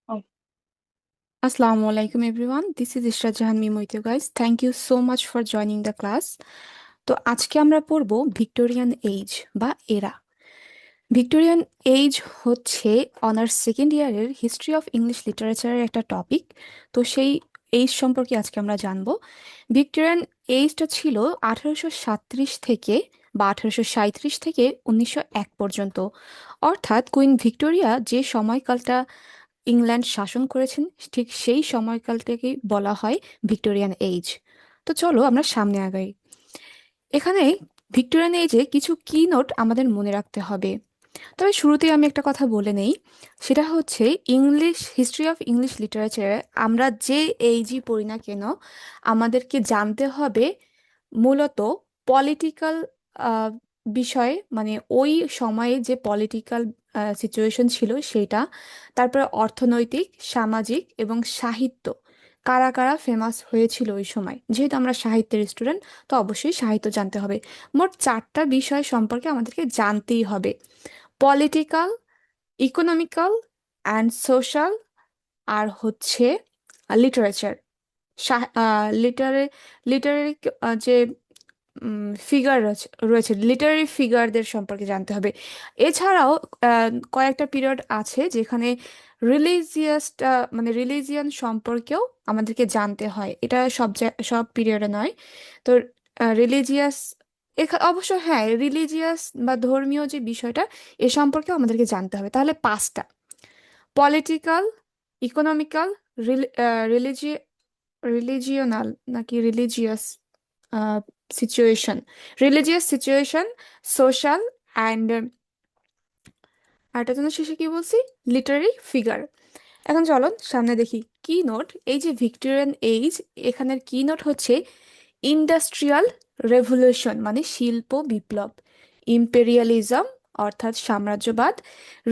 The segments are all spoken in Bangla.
Oh, Assalamu alaikum everyone. This is Ishra Jahan Mimi with you guys. Thank you so much for joining the class. তো আজকে আমরা পড়ব ভিক্টোরিয়ান এজ বা এরা। ভিক্টোরিয়ান এজ হচ্ছে অনার্স সেকেন্ড ইয়ারের হিস্ট্রি অফ ইংলিশ লিটারেচারের একটা টপিক। তো সেই এজ সম্পর্কে আজকে আমরা জানব। ভিক্টোরিয়ান এজটা ছিল 1837 থেকে বা 1837 থেকে 1901 পর্যন্ত, অর্থাৎ কুইন ভিক্টোরিয়া যে সময়কালটা ইংল্যান্ড শাসন করেছেন ঠিক সেই সময়কালটাকেই বলা হয় ভিক্টোরিয়ান এজ। তো চলো আমরা সামনে আগাই। এখানে ভিক্টোরিয়ান এজে কিছু কি নোট আমাদের মনে রাখতে হবে। তবে শুরুতেই আমি একটা কথা বলে নেই, সেটা হচ্ছে ইংলিশ হিস্ট্রি অফ ইংলিশ লিটারেচারে আমরা যে এইজই পড়ি না কেন, আমাদেরকে জানতে হবে মূলত পলিটিক্যাল বিষয়ে, মানে ওই সময়ে যে পলিটিক্যাল সিচুয়েশন ছিল সেটা, তারপরে অর্থনৈতিক, সামাজিক এবং সাহিত্য, কারা কারা ফেমাস হয়েছিল ওই সময়। যেহেতু আমরা সাহিত্যের স্টুডেন্ট, তো অবশ্যই সাহিত্য জানতে হবে। মোট চারটা বিষয় সম্পর্কে আমাদেরকে জানতেই হবে: পলিটিক্যাল, ইকোনমিক্যাল অ্যান্ড সোশ্যাল, আর হচ্ছে লিটারেচার। লিটারে লিটারারি যে ফিগার রয়েছে, লিটারারি ফিগারদের সম্পর্কে জানতে হবে। এছাড়াও কয়েকটা পিরিয়ড আছে যেখানে রিলিজিয়াসটা, মানে রিলিজিয়ান সম্পর্কেও আমাদেরকে জানতে হয়। এটা সব পিরিয়ডে নয়। তো রিলিজিয়াস, অবশ্য হ্যাঁ, রিলিজিয়াস বা ধর্মীয় যে বিষয়টা, এ সম্পর্কেও আমাদেরকে জানতে হবে। তাহলে পাঁচটা: পলিটিক্যাল, ইকোনমিক্যাল, রিলিজি রিলিজিওনাল নাকি religious situation, religious situation, social and, আরেকটা জন্য শেষে কি বলছি, লিটারারি ফিগার। এখন চলো সামনে দেখি কি নোট। এই যে ভিক্টোরিয়ান এইজ, এখানের কি নোট হচ্ছে ইন্ডাস্ট্রিয়াল রেভলিউশন মানে শিল্প বিপ্লব, ইম্পেরিয়ালিজম অর্থাৎ সাম্রাজ্যবাদ,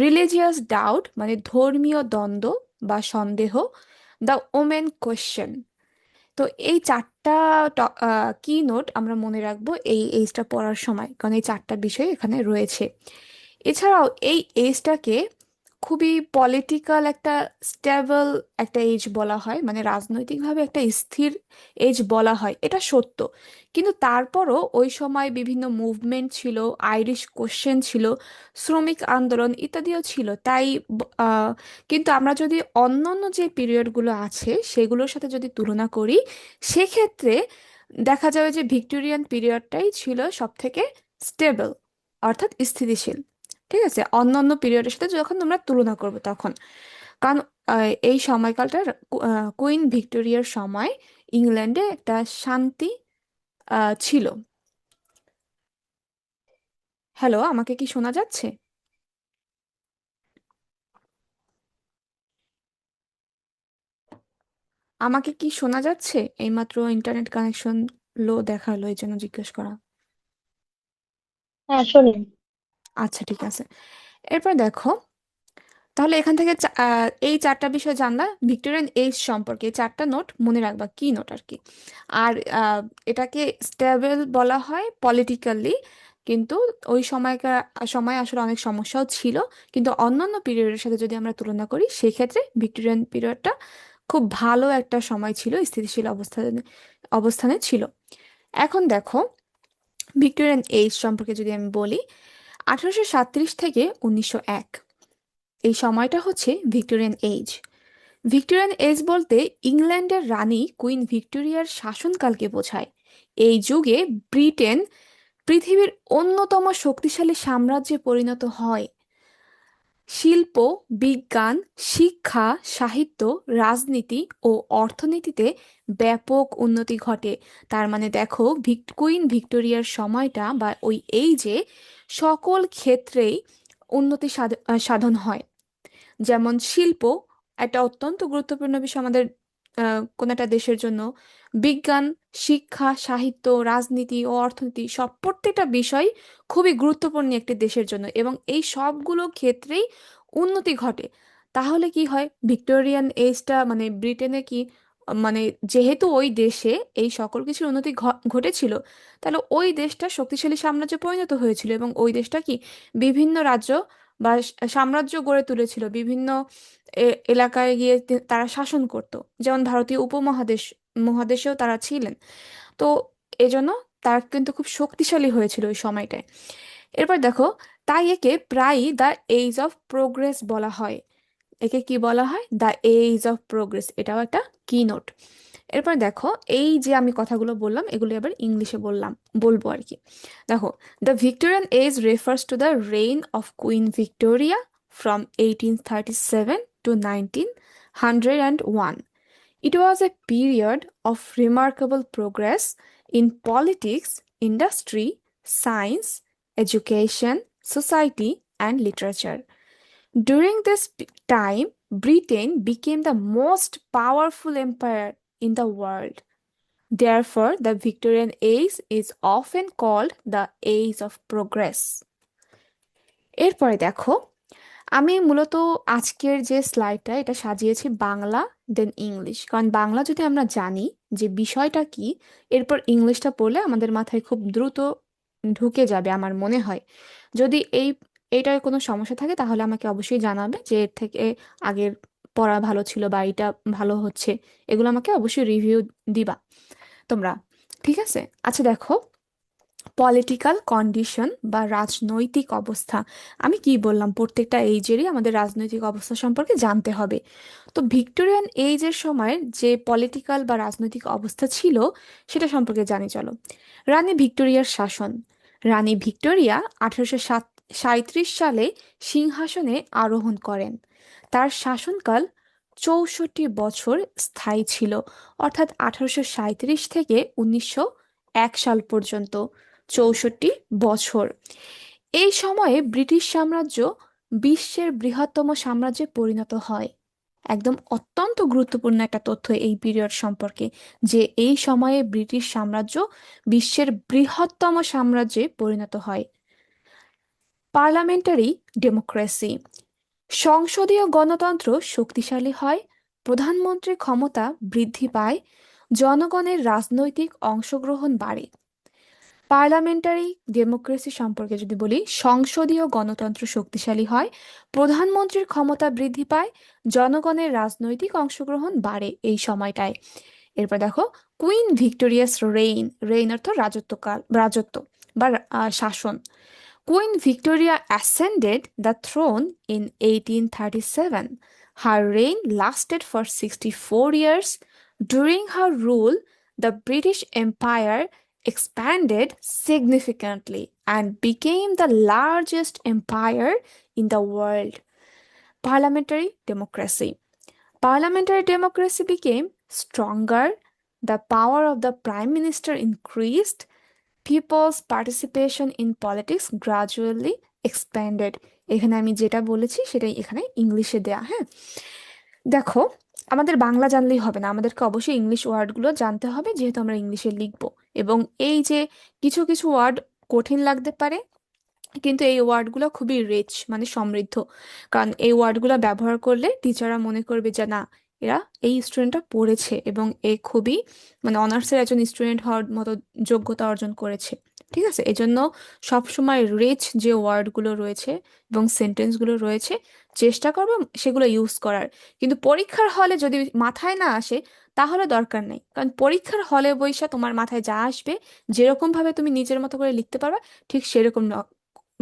রিলিজিয়াস ডাউট মানে ধর্মীয় দ্বন্দ্ব বা সন্দেহ, দ্য ওমেন কোয়েশ্চেন। তো এই চারটা কি নোট আমরা মনে রাখবো এই এইচটা পড়ার সময়, কারণ এই চারটা বিষয় এখানে রয়েছে। এছাড়াও এই এজটাকে খুবই পলিটিক্যাল একটা, স্টেবল একটা এজ বলা হয়, মানে রাজনৈতিকভাবে একটা স্থির এজ বলা হয়, এটা সত্য। কিন্তু তারপরও ওই সময় বিভিন্ন মুভমেন্ট ছিল, আইরিশ কোশ্চেন ছিল, শ্রমিক আন্দোলন ইত্যাদিও ছিল। তাই কিন্তু আমরা যদি অন্যান্য যে পিরিয়ডগুলো আছে সেগুলোর সাথে যদি তুলনা করি, সেক্ষেত্রে দেখা যাবে যে ভিক্টোরিয়ান পিরিয়ডটাই ছিল সব থেকে স্টেবল, অর্থাৎ স্থিতিশীল। ঠিক আছে, অন্যান্য পিরিয়ডের সাথে যখন আমরা তুলনা করব তখন, কারণ এই সময়কালটা কুইন ভিক্টোরিয়ার সময় ইংল্যান্ডে একটা শান্তি ছিল। হ্যালো, আমাকে কি শোনা যাচ্ছে? আমাকে কি শোনা যাচ্ছে? এইমাত্র ইন্টারনেট কানেকশন লো দেখালো, এই জন্য জিজ্ঞেস করা। হ্যাঁ, শুনি। আচ্ছা, ঠিক আছে। এরপর দেখো, তাহলে এখান থেকে এই চারটা বিষয় জানলা ভিক্টোরিয়ান এজ সম্পর্কে। এই চারটা নোট মনে রাখবা, কি নোট আর কি। আর এটাকে স্টেবল বলা হয় পলিটিক্যালি, কিন্তু ওই সময় আসলে অনেক সমস্যাও ছিল। কিন্তু অন্যান্য পিরিয়ডের সাথে যদি আমরা তুলনা করি, সেক্ষেত্রে ভিক্টোরিয়ান পিরিয়ডটা খুব ভালো একটা সময় ছিল, স্থিতিশীল অবস্থানে অবস্থানে ছিল। এখন দেখো, ভিক্টোরিয়ান এজ সম্পর্কে যদি আমি বলি, 1837 থেকে 1901, এই সময়টা হচ্ছে ভিক্টোরিয়ান এজ। ভিক্টোরিয়ান এজ বলতে ইংল্যান্ডের রানী কুইন ভিক্টোরিয়ার শাসনকালকে বোঝায়। এই যুগে ব্রিটেন পৃথিবীর অন্যতম শক্তিশালী সাম্রাজ্যে পরিণত হয়। শিল্প, বিজ্ঞান, শিক্ষা, সাহিত্য, রাজনীতি ও অর্থনীতিতে ব্যাপক উন্নতি ঘটে। তার মানে দেখো, কুইন ভিক্টোরিয়ার সময়টা বা ওই এই যে সকল ক্ষেত্রেই উন্নতি সাধন হয়। যেমন শিল্প একটা অত্যন্ত গুরুত্বপূর্ণ বিষয় আমাদের কোনো একটা দেশের জন্য। বিজ্ঞান, শিক্ষা, সাহিত্য, রাজনীতি ও অর্থনীতি সব প্রত্যেকটা বিষয় খুবই গুরুত্বপূর্ণ একটি দেশের জন্য, এবং এই সবগুলো ক্ষেত্রেই উন্নতি ঘটে। তাহলে কি হয়, ভিক্টোরিয়ান এজটা মানে ব্রিটেনে কি, মানে যেহেতু ওই দেশে এই সকল কিছুর উন্নতি ঘটেছিল, তাহলে ওই দেশটা শক্তিশালী সাম্রাজ্যে পরিণত হয়েছিল, এবং ওই দেশটা কি বিভিন্ন রাজ্য বা সাম্রাজ্য গড়ে তুলেছিল বিভিন্ন এলাকায় গিয়ে তারা শাসন করত। যেমন ভারতীয় মহাদেশেও তারা ছিলেন। তো এজন্য তারা কিন্তু খুব শক্তিশালী হয়েছিল ওই সময়টায়। এরপর দেখো, তাই একে প্রায়ই দ্য এজ অফ প্রোগ্রেস বলা হয়। একে কি বলা হয়? দ্য এজ অফ প্রোগ্রেস, এটাও একটা কি নোট। এরপর দেখো, এই যে আমি কথাগুলো বললাম এগুলো এবার ইংলিশে বলবো আর কি। দেখো, the Victorian age refers to the reign of queen Victoria from 1837 to 1901. It was a period of remarkable progress in politics, industry, science, education, society, and literature. During this time, Britain became the most powerful empire in the world. Therefore, the Victorian age is often called the Age of Progress. এরপরে দেখো, আমি মূলত আজকের যে স্লাইডটা এটা সাজিয়েছি বাংলা দেন ইংলিশ, কারণ বাংলা যদি আমরা জানি যে বিষয়টা কি, এরপর ইংলিশটা পড়লে আমাদের মাথায় খুব দ্রুত ঢুকে যাবে আমার মনে হয়। যদি এইটার কোনো সমস্যা থাকে তাহলে আমাকে অবশ্যই জানাবে যে এর থেকে আগের পড়া ভালো ছিল বা এটা ভালো হচ্ছে, এগুলো আমাকে অবশ্যই রিভিউ দিবা তোমরা। ঠিক আছে? আচ্ছা দেখো, পলিটিক্যাল কন্ডিশন বা রাজনৈতিক অবস্থা। আমি কি বললাম, প্রত্যেকটা এইজেরই আমাদের রাজনৈতিক অবস্থা সম্পর্কে জানতে হবে। তো ভিক্টোরিয়ান এইজের সময়ের যে পলিটিক্যাল বা রাজনৈতিক অবস্থা ছিল সেটা সম্পর্কে জানি চলো। রানী ভিক্টোরিয়ার শাসন। রানী ভিক্টোরিয়া 1837 সালে সিংহাসনে আরোহণ করেন। তার শাসনকাল 64 বছর স্থায়ী ছিল, অর্থাৎ 1837 থেকে 1901 সাল পর্যন্ত 64 বছর। এই সময়ে ব্রিটিশ সাম্রাজ্য বিশ্বের বৃহত্তম সাম্রাজ্যে পরিণত হয়। একদম অত্যন্ত গুরুত্বপূর্ণ একটা তথ্য এই পিরিয়ড সম্পর্কে, যে এই সময়ে ব্রিটিশ সাম্রাজ্য বিশ্বের বৃহত্তম সাম্রাজ্যে পরিণত হয়। Parliamentary democracy. সংসদীয় গণতন্ত্র শক্তিশালী হয়, প্রধানমন্ত্রীর ক্ষমতা বৃদ্ধি পায়, জনগণের রাজনৈতিক অংশগ্রহণ বাড়ে। পার্লামেন্টারি ডেমোক্রেসি সম্পর্কে যদি বলি, সংসদীয় গণতন্ত্র শক্তিশালী হয়, প্রধানমন্ত্রীর ক্ষমতা বৃদ্ধি পায়, জনগণের রাজনৈতিক অংশগ্রহণ বাড়ে এই সময়টায়। এরপর দেখো, কুইন ভিক্টোরিয়াস রেইন। রেইন অর্থ রাজত্ব বা শাসন। Queen Victoria ascended the throne in 1837. Her reign lasted for 64 years. During her rule, the British Empire expanded significantly and became the largest empire in the world. Parliamentary democracy. Parliamentary democracy became stronger. The power of the Prime Minister increased. People's participation in politics gradually expanded. এখানে আমি যেটা বলেছি সেটাই এখানে ইংলিশে দেয়া। হ্যাঁ, দেখো, আমাদের বাংলা জানলেই হবে না, আমাদেরকে অবশ্যই ইংলিশ ওয়ার্ডগুলো জানতে হবে, যেহেতু আমরা ইংলিশে লিখবো। এবং এই যে কিছু কিছু ওয়ার্ড কঠিন লাগতে পারে, কিন্তু এই ওয়ার্ডগুলো খুবই রিচ, মানে সমৃদ্ধ। কারণ এই ওয়ার্ডগুলো ব্যবহার করলে টিচাররা মনে করবে যে না, এরা এই স্টুডেন্টটা পড়েছে এবং এ খুবই মানে অনার্সের একজন স্টুডেন্ট হওয়ার মতো যোগ্যতা অর্জন করেছে। ঠিক আছে? এজন্য সবসময় রিচ যে ওয়ার্ডগুলো রয়েছে এবং সেন্টেন্সগুলো রয়েছে চেষ্টা করবো সেগুলো ইউজ করার। কিন্তু পরীক্ষার হলে যদি মাথায় না আসে তাহলে দরকার নেই, কারণ পরীক্ষার হলে বইসা তোমার মাথায় যা আসবে, যেরকম ভাবে তুমি নিজের মতো করে লিখতে পারবা ঠিক সেরকম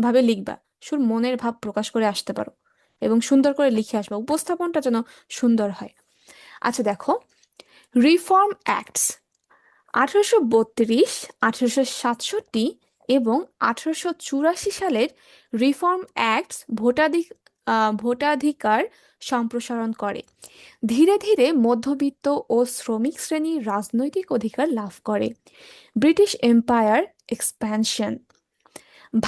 ভাবে লিখবা। মনের ভাব প্রকাশ করে আসতে পারো এবং সুন্দর করে লিখে আসবা, উপস্থাপনটা যেন সুন্দর হয়। আচ্ছা দেখো, রিফর্ম অ্যাক্টস। 1832, 1867 এবং 1884 সালের রিফর্ম অ্যাক্টস ভোটাধিকার সম্প্রসারণ করে। ধীরে ধীরে মধ্যবিত্ত ও শ্রমিক শ্রেণী রাজনৈতিক অধিকার লাভ করে। British Empire expansion.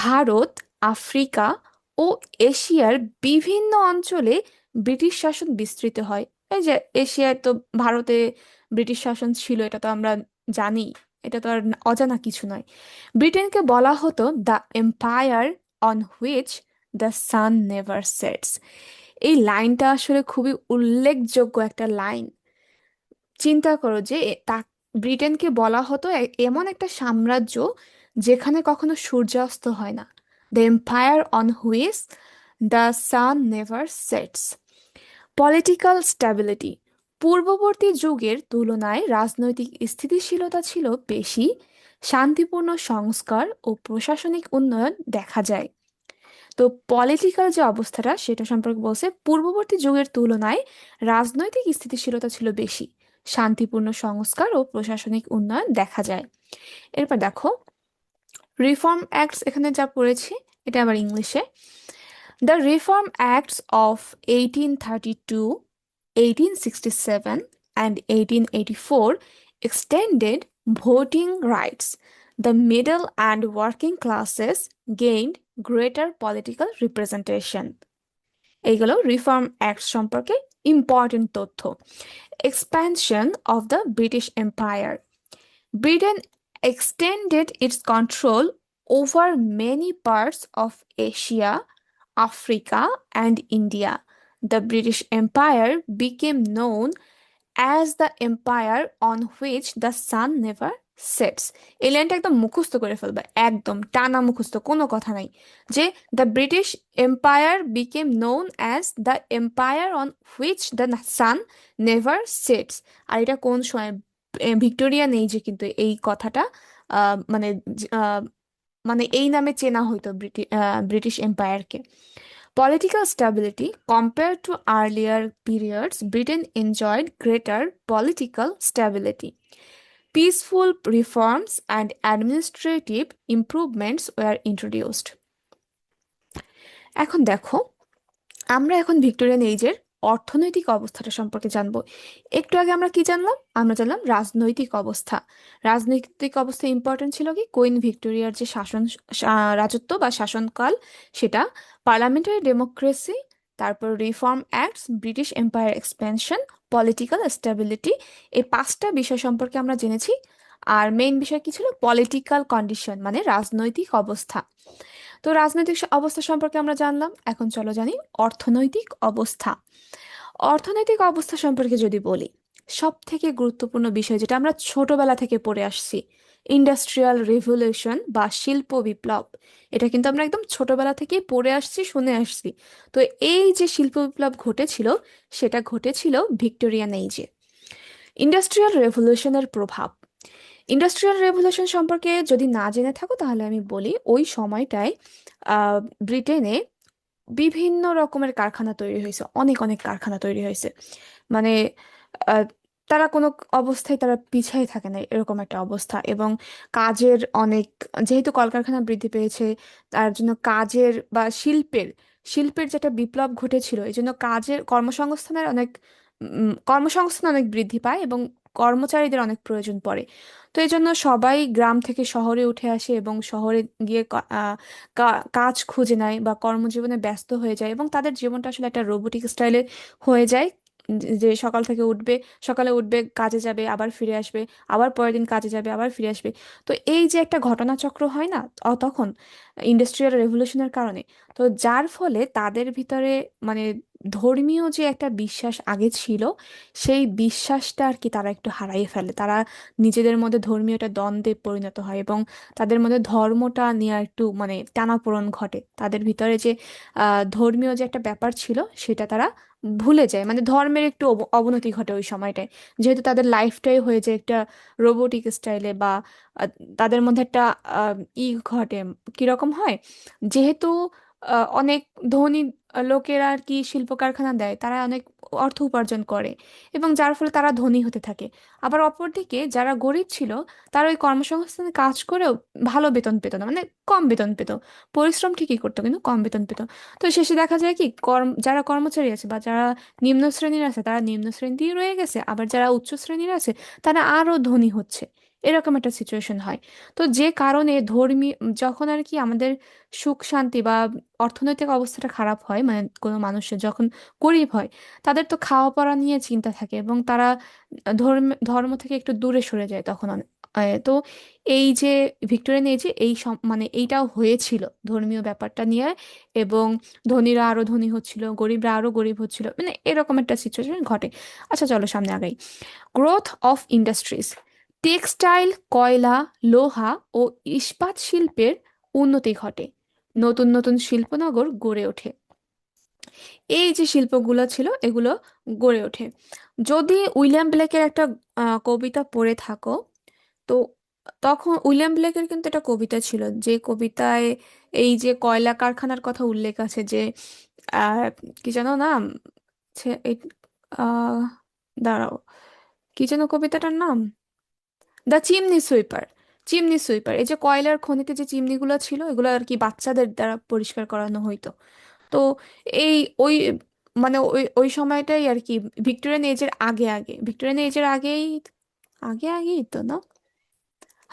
Bharat, Africa ও এশিয়ার বিভিন্ন অঞ্চলে ব্রিটিশ শাসন বিস্তৃত হয়। এই যে এশিয়ায় তো ভারতে ব্রিটিশ শাসন ছিল, এটা তো আমরা জানি, এটা তো আর অজানা কিছু নয়। ব্রিটেনকে বলা হতো the empire on which the sun never sets. এই লাইনটা আসলে খুবই উল্লেখযোগ্য একটা লাইন। চিন্তা করো যে ব্রিটেনকে বলা হতো এমন একটা সাম্রাজ্য যেখানে কখনো সূর্যাস্ত হয় না। The empire on which the sun never sets. Political stability, পূর্ববর্তী যুগের তুলনায় রাজনৈতিক স্থিতিশীলতা ছিল বেশি, শান্তিপূর্ণ সংস্কার ও প্রশাসনিক উন্নয়ন দেখা যায়। তো পলিটিক্যাল যে অবস্থাটা সেটা সম্পর্কে বলছে পূর্ববর্তী যুগের তুলনায় রাজনৈতিক স্থিতিশীলতা ছিল বেশি, শান্তিপূর্ণ সংস্কার ও প্রশাসনিক উন্নয়ন দেখা যায়। এরপর দেখো রিফর্ম অ্যাক্টস, এখানে যা পড়েছি এটা আবার ইংলিশে। The Reform Acts of 1832, 1867, and 1884 extended voting rights. The middle and working classes gained greater political representation. এইগুলো রিফর্ম অ্যাক্ট সম্পর্কে ইম্পর্টেন্ট তথ্য। Expansion of the British empire, Britain extended its control over many parts of Asia, Africa, and India. The British Empire became known as the empire on which the sun never sets. এই লাইনটা একদম মুখস্থ করে ফেলবে, একদম টানা মুখস্থ, কোনো কথা নাই। যে the British Empire became known as the empire on which the sun never sets. আর এটা কোন সময়, ভিক্টোরিয়ান এজে কিন্তু এই কথাটা মানে মানে এই নামে চেনা হইতো British এম্পায়ারকে। Political stability. Compared to earlier periods, Britain enjoyed greater political stability. Peaceful reforms and administrative improvements were introduced. এখন দেখো আমরা এখন ভিক্টোরিয়ান এজের অর্থনৈতিক অবস্থাটা সম্পর্কে জানবো। একটু আগে আমরা কি জানলাম? আমরা জানলাম রাজনৈতিক অবস্থা। রাজনৈতিক অবস্থা ইম্পর্টেন্ট ছিল কি, কুইন ভিক্টোরিয়ার যে রাজত্ব বা শাসনকাল সেটা, পার্লামেন্টারি ডেমোক্রেসি, তারপর reform acts, British empire expansion, political stability, এই পাঁচটা বিষয় সম্পর্কে আমরা জেনেছি। আর মেইন বিষয় কি ছিল? পলিটিক্যাল কন্ডিশন, মানে রাজনৈতিক অবস্থা। তো রাজনৈতিক অবস্থা সম্পর্কে আমরা জানলাম, এখন চলো জানি অর্থনৈতিক অবস্থা। অর্থনৈতিক অবস্থা সম্পর্কে যদি বলি, সব থেকে গুরুত্বপূর্ণ বিষয় যেটা আমরা ছোটবেলা থেকে পড়ে আসছি, ইন্ডাস্ট্রিয়াল রেভলিউশন বা শিল্প বিপ্লব। এটা কিন্তু আমরা একদম ছোটবেলা থেকেই পড়ে আসছি, শুনে আসছি। তো এই যে শিল্প বিপ্লব ঘটেছিল সেটা ঘটেছিল ভিক্টোরিয়ান এইজে। ইন্ডাস্ট্রিয়াল রেভলিউশনের প্রভাব, ইন্ডাস্ট্রিয়াল রেভলিউশন সম্পর্কে যদি না জেনে থাকো তাহলে আমি বলি, ওই সময়টায় আহ, ব্রিটেনে বিভিন্ন রকমের কারখানা তৈরি হয়েছে, অনেক অনেক কারখানা তৈরি হয়েছে। মানে আহ, তারা কোনো অবস্থায় তারা পিছায় থাকে না, এরকম একটা অবস্থা। এবং কাজের অনেক, যেহেতু কলকারখানা বৃদ্ধি পেয়েছে, তার জন্য কাজের বা শিল্পের শিল্পের যেটা বিপ্লব ঘটেছিল, এই জন্য কাজের কর্মসংস্থানের অনেক কর্মসংস্থান অনেক বৃদ্ধি পায় এবং কর্মচারীদের অনেক প্রয়োজন পড়ে। তো এই জন্য সবাই গ্রাম থেকে শহরে উঠে আসে এবং শহরে গিয়ে কাজ খুঁজে নেয় বা কর্মজীবনে ব্যস্ত হয়ে যায়, এবং তাদের জীবনটা আসলে একটা রোবোটিক স্টাইলে হয়ে যায়। যে সকাল থেকে উঠবে, সকালে উঠবে, কাজে যাবে, আবার ফিরে আসবে, আবার পরের দিন কাজে যাবে, আবার ফিরে আসবে। তো এই যে একটা ঘটনাচক্র হয় না তখন ইন্ডাস্ট্রিয়াল রেভলিউশনের কারণে, তো যার ফলে তাদের ভিতরে মানে ধর্মীয় যে একটা বিশ্বাস আগে ছিল, সেই বিশ্বাসটা আর কি তারা একটু হারাইয়ে ফেলে। তারা নিজেদের মধ্যে ধর্মীয় একটা দ্বন্দ্বে পরিণত হয় এবং তাদের মধ্যে ধর্মটা নিয়ে একটু মানে টানাপোড়েন ঘটে। তাদের ভিতরে যে ধর্মীয় যে একটা ব্যাপার ছিল সেটা তারা ভুলে যায়, মানে ধর্মের একটু অবনতি ঘটে ওই সময়টায়। যেহেতু তাদের লাইফটাই হয়ে যায় একটা রোবোটিক স্টাইলে, বা আহ, তাদের মধ্যে একটা ঘটে। কিরকম হয়, যেহেতু অনেক ধনী লোকেরা আর কি শিল্প কারখানা দেয়, তারা অনেক অর্থ উপার্জন করে এবং যার ফলে তারা ধনী হতে থাকে। আবার অপরদিকে যারা গরিব ছিল, তারা ওই কর্মসংস্থানে কাজ করেও ভালো বেতন পেত না, মানে কম বেতন পেত। পরিশ্রম ঠিকই করতো কিন্তু কম বেতন পেত। তো শেষে দেখা যায় কি, যারা কর্মচারী আছে বা যারা নিম্ন শ্রেণীর আছে তারা নিম্ন শ্রেণীতেই রয়ে গেছে, আবার যারা উচ্চ শ্রেণীর আছে তারা আরো ধনী হচ্ছে। এরকম একটা সিচুয়েশন হয়। তো যে কারণে ধর্মী, যখন আর কি আমাদের সুখ শান্তি বা অর্থনৈতিক অবস্থাটা খারাপ হয়, মানে কোনো মানুষের যখন গরিব হয়, তাদের তো খাওয়া পড়া নিয়ে চিন্তা থাকে এবং তারা ধর্ম থেকে একটু দূরে সরে যায় তখন তো এই যে ভিক্টোরিয়ান এজে মানে এইটাও হয়েছিল ধর্মীয় ব্যাপারটা নিয়ে। এবং ধনীরা আরো ধনী হচ্ছিল, গরিবরা আরো গরিব হচ্ছিল, মানে এরকম একটা সিচুয়েশন ঘটে। আচ্ছা চলো সামনে আগাই। গ্রোথ অফ ইন্ডাস্ট্রিজ, টেক্সটাইল, কয়লা, লোহা ও ইস্পাত শিল্পের উন্নতি ঘটে। নতুন নতুন শিল্পনগর গড়ে ওঠে। এই যে শিল্পগুলো ছিল এগুলো গড়ে ওঠে। যদি উইলিয়াম ব্লেকের একটা কবিতা পড়ে থাকো, তো তখন উইলিয়াম ব্লেকের কিন্তু একটা কবিতা ছিল, যে কবিতায় এই যে কয়লা কারখানার কথা উল্লেখ আছে, যে আহ, কি যেন নাম, আহ দাঁড়াও, কি যেন কবিতাটার নাম, the chimney sweeper. Chimney sweeper, এই যে কয়লার খনিতে যে চিমনিগুলো ছিল এগুলো আর কি বাচ্চাদের দ্বারা পরিষ্কার করানো হইতো। তো এই ওই মানে ওই ওই সময়টাই আর কি, ভিক্টোরিয়ান এজের আগে আগে, ভিক্টোরিয়ান এজের আগেই, আগে আগেই তো না,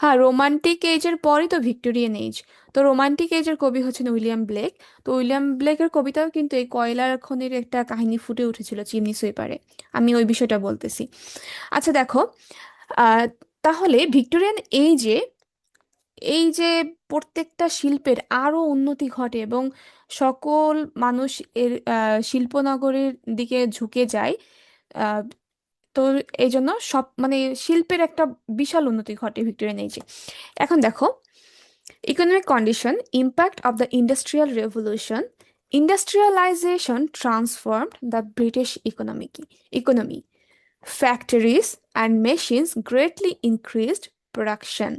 হ্যাঁ রোমান্টিক এজের পরই তো ভিক্টোরিয়ান এজ। তো রোমান্টিক এজের কবি হচ্ছেন উইলিয়াম ব্লেক। তো উইলিয়াম ব্লেকের কবিতাও কিন্তু এই কয়লার খনির একটা কাহিনী ফুটে উঠেছিল চিমনি সুইপারে। আমি ওই বিষয়টা বলতেছি। আচ্ছা দেখো, আহ তাহলে ভিক্টোরিয়ান এজে এই যে প্রত্যেকটা শিল্পের আরো উন্নতি ঘটে এবং সকল মানুষ এর শিল্পনগরের দিকে ঝুঁকে যায়। আহ, তো এই জন্য সব মানে শিল্পের একটা বিশাল উন্নতি ঘটে ভিক্টোরিয়ান এজে। এখন দেখো, economic condition, impact of the industrial revolution, industrialization transformed the British economy, factories and machines greatly increased production,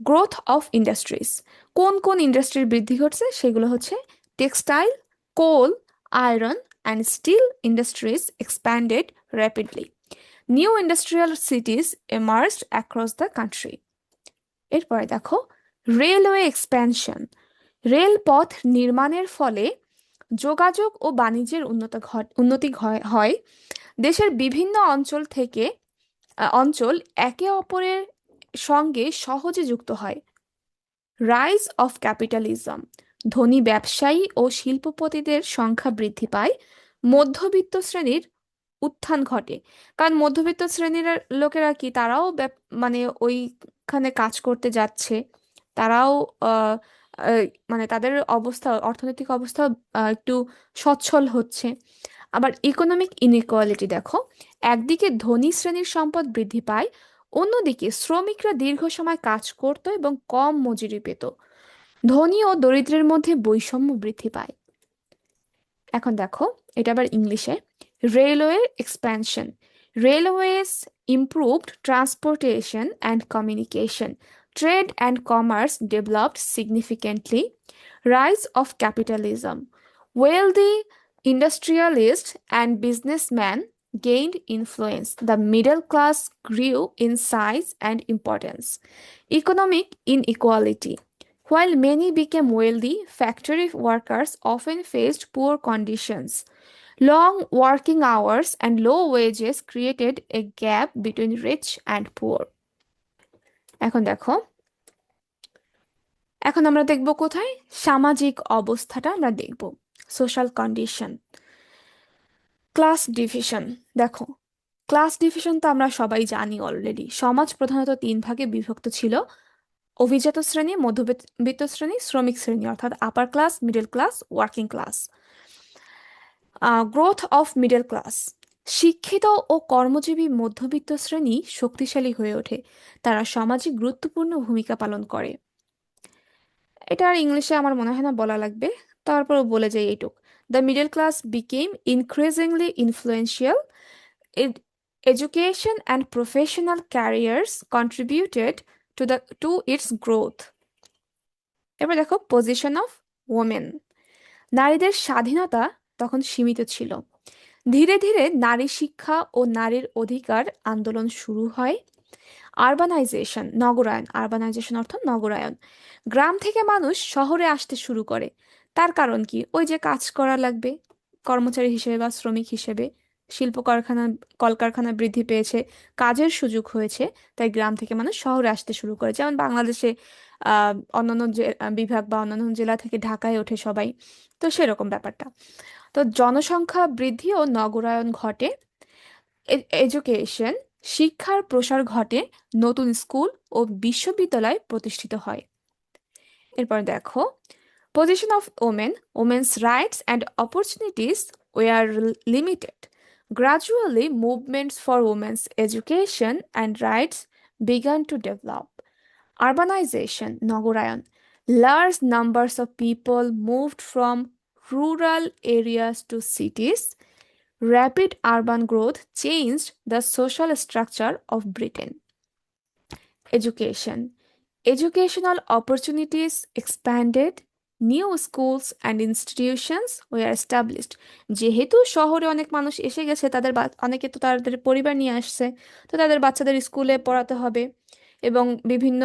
growth of industries. কোন কোন ইন্ডাস্ট্রির বৃদ্ধি ঘটছে সেগুলো হচ্ছে textile, coal, iron and steel industries expanded rapidly, new industrial cities emerged across the country. এরপরে দেখো, রেলওয়ে এক্সপ্যানশন, রেলপথ নির্মাণের ফলে যোগাযোগ ও বাণিজ্যের উন্নতি হয়। দেশের বিভিন্ন অঞ্চল থেকে অঞ্চল একে অপরের সঙ্গে সহজে যুক্ত হয়। রাইজ অফ ক্যাপিটালিজম, ধনী ব্যবসায়ী ও শিল্পপতিদের সংখ্যা বৃদ্ধি পায়, মধ্যবিত্ত শ্রেণীর উত্থান ঘটে। কারণ মধ্যবিত্ত শ্রেণীর লোকেরা কি, তারাও মানে ওইখানে কাজ করতে যাচ্ছে, তারাও আহ, আহ, মানে তাদের অবস্থা, অর্থনৈতিক অবস্থা একটু সচ্ছল হচ্ছে। আবার ইকোনমিক ইনইকুয়ালিটি দেখো, একদিকে ধনী শ্রেণীর সম্পদ বৃদ্ধি পায়, অন্যদিকে শ্রমিকরা দীর্ঘ সময় কাজ করত এবং কম মজুরি পেত। ধনী ও দরিদ্রের মধ্যে বৈষম্য বৃদ্ধি পায়। এখন দেখো, এটা আবার ইংলিশে। Railway expansion, railways improved transportation and communication, trade and commerce developed significantly, rise of capitalism, wealthy industrialists and businessmen gained influence, the middle class grew in size and importance, economic inequality, while many became wealthy, factory workers often faced poor conditions. Long working hours and low wages created a gap between rich and poor. এখন দেখো, এখন আমরা দেখব কোথায়, সামাজিক অবস্থাটা আমরা দেখব, সোশ্যাল কন্ডিশন। ক্লাস ডিভিশন দেখো, ক্লাস ডিভিশন তো আমরা সবাই জানি অলরেডি। সমাজ প্রধানত তিন ভাগে বিভক্ত ছিল: অভিজাত শ্রেণী, মধ্যবিত্ত শ্রেণী, শ্রমিক শ্রেণী, অর্থাৎ upper class, middle class, working class. Growth of middle class, শিক্ষিত ও কর্মজীবী মধ্যবিত্ত শ্রেণী শক্তিশালী হয়ে ওঠে, তারা সমাজে গুরুত্বপূর্ণ ভূমিকা পালন করে। এটা আর ইংলিশে আমার মনে হয় না বলা লাগবে, তারপরও বলে যাই এইটুক। The middle class became increasingly influential, education and professional careers contributed to its growth. এবার দেখো, পজিশন অফ ওমেন, নারীদের স্বাধীনতা তখন সীমিত ছিল। ধীরে ধীরে নারী শিক্ষা ও নারীর অধিকার আন্দোলন শুরু হয়। আরবানাইজেশন, নগরায়ন, আরবানাইজেশন অর্থ নগরায়ন, গ্রাম থেকে মানুষ শহরে আসতে শুরু করে। তার কারণ কি, ওই যে কাজ করা লাগবে, কর্মচারী হিসেবে বা শ্রমিক হিসেবে, শিল্প কারখানা কলকারখানা বৃদ্ধি পেয়েছে, কাজের সুযোগ হয়েছে, তাই গ্রাম থেকে মানুষ শহরে আসতে শুরু করে। যেমন বাংলাদেশে অন্যান্য বিভাগ বা অন্যান্য জেলা থেকে ঢাকায় ওঠে সবাই, তো সেরকম ব্যাপারটা। তো জনসংখ্যা বৃদ্ধি ও নগরায়ন ঘটে। এডুকেশন, শিক্ষার প্রসার ঘটে, নতুন স্কুল ও বিশ্ববিদ্যালয় প্রতিষ্ঠিত হয়। এরপর দেখো, position of women, women's rights and opportunities were limited, gradually movements for women's education and rights began to develop. Urbanization, নগরায়ন, large numbers of people moved from rural areas to cities, rapid urban growth changed the social structure of Britain. Education. Educational opportunities expanded, new schools and institutions were established. যেহেতু শহরে অনেক মানুষ এসে গেছে, তাদের অনেকে তো তাদের পরিবার নিয়ে আসছে, তো তাদের বাচ্চাদের স্কুলে পড়াতে হবে এবং বিভিন্ন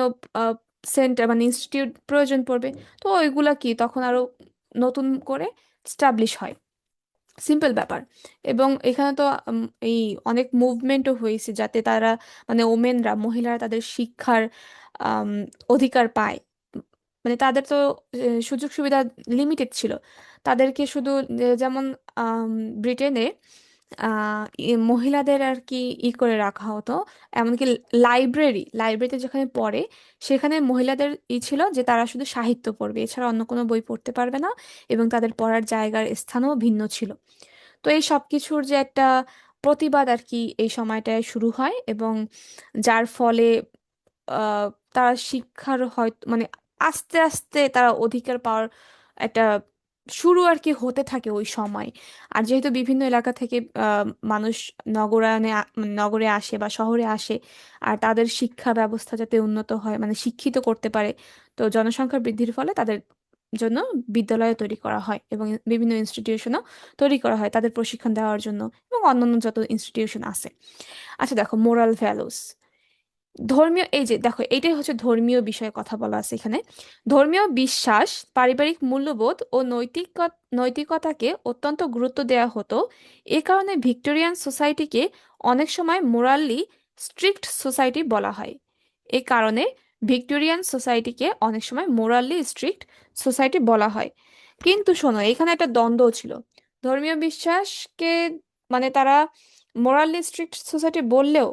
সেন্টার মানে ইনস্টিটিউট প্রয়োজন পড়বে। তো ওইগুলা কি তখন আরো নতুন করে স্টাবলিশ হয়, সিম্পল ব্যাপার। এবং এখানে তো এই অনেক মুভমেন্টও হয়েছে যাতে তারা মানে ওমেনরা মহিলারা তাদের শিক্ষার আম, অধিকার পায়। মানে তাদের তো সুযোগ সুবিধা লিমিটেড ছিল। তাদেরকে শুধু যেমন আম, ব্রিটেনে মহিলাদের আর কি করে রাখা হতো। এমনকি লাইব্রেরিতে যেখানে পড়ে সেখানে মহিলাদের ছিল যে তারা শুধু সাহিত্য পড়বে, এছাড়া অন্য কোনো বই পড়তে পারবে না, এবং তাদের পড়ার জায়গার স্থানও ভিন্ন ছিল। তো এই সব কিছুর যে একটা প্রতিবাদ আর কি এই সময়টায় শুরু হয়, এবং যার ফলে আহ, তারা শিক্ষার হয়তো মানে আস্তে আস্তে তারা অধিকার পাওয়ার একটা শুরু আর কি হতে থাকে ওই সময়। আর যেহেতু বিভিন্ন এলাকা থেকে মানুষ নগরায়নে মানে নগরে আসে বা শহরে আসে, আর তাদের শিক্ষা ব্যবস্থা যাতে উন্নত হয় মানে শিক্ষিত করতে পারে, তো জনসংখ্যা বৃদ্ধির ফলে তাদের জন্য বিদ্যালয় তৈরি করা হয় এবং বিভিন্ন ইনস্টিটিউশনও তৈরি করা হয় তাদের প্রশিক্ষণ দেওয়ার জন্য, এবং অন্যান্য যত ইনস্টিটিউশন আছে। আচ্ছা দেখো, মোরাল ভ্যালুস। ধর্মীয়, এই যে দেখো এইটাই হচ্ছে ধর্মীয় বিষয়ে কথা বলা আছে এখানে। ধর্মীয় বিশ্বাস, পারিবারিক মূল্যবোধ ও নৈতিকতাকে অত্যন্ত গুরুত্ব দেওয়া হতো। এ কারণে ভিক্টোরিয়ান সোসাইটিকে অনেক সময় মোরালি স্ট্রিক্ট সোসাইটি বলা হয়। এ কারণে ভিক্টোরিয়ান সোসাইটিকে অনেক সময় মোরালি স্ট্রিক্ট সোসাইটি বলা হয়। কিন্তু শোনো, এখানে একটা দ্বন্দ্ব ছিল। ধর্মীয় বিশ্বাসকে মানে তারা মোরালি স্ট্রিক্ট সোসাইটি বললেও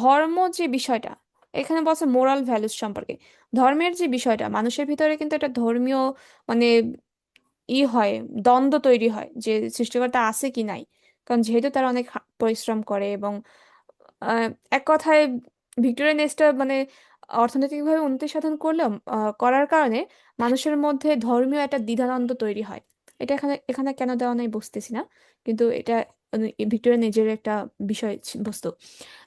ধর্ম যে বিষয়টা, এখানে বলছে মোরাল ভ্যালুস সম্পর্কে, ধর্মের যে বিষয়টা মানুষের ভিতরে কিন্তু একটা ধর্মীয় মানে হয়, দ্বন্দ্ব তৈরি হয় যে সৃষ্টিকর্তা আছে কি নাই। কারণ যেহেতু তারা অনেক পরিশ্রম করে এবং আহ, এক কথায় ভিক্টোরিয়ান এজটা মানে অর্থনৈতিকভাবে উন্নতি সাধন করলেও করার কারণে মানুষের মধ্যে ধর্মীয় একটা দ্বিধাদ্বন্দ্ব তৈরি হয়। এটা এখানে এখানে কেন দেওয়া নাই বুঝতেছি না, কিন্তু এটা ভিক্টোরিয়ান এজের একটা বিষয় বস্তু।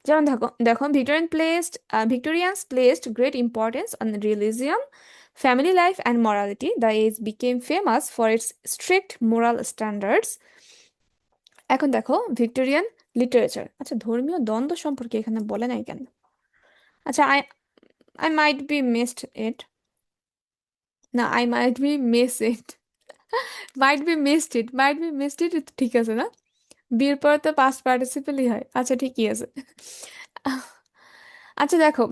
যেমন দেখো দেখো Victorians placed great importance on religion, family life and morality. The age became famous for its strict moral standards. এখন দেখো ভিক্টোরিয়ান লিটারেচার। আচ্ছা, ধর্মীয় দ্বন্দ্ব সম্পর্কে এখানে বলে নাই কেন? আচ্ছা, I I might be missed it. না, I might be miss it. Might be missed it ঠিক আছে না? বিয়ের পরে তো পাস্ট পার্টিসিপেলই হয়। আচ্ছা, ঠিকই আছে। আচ্ছা দেখো,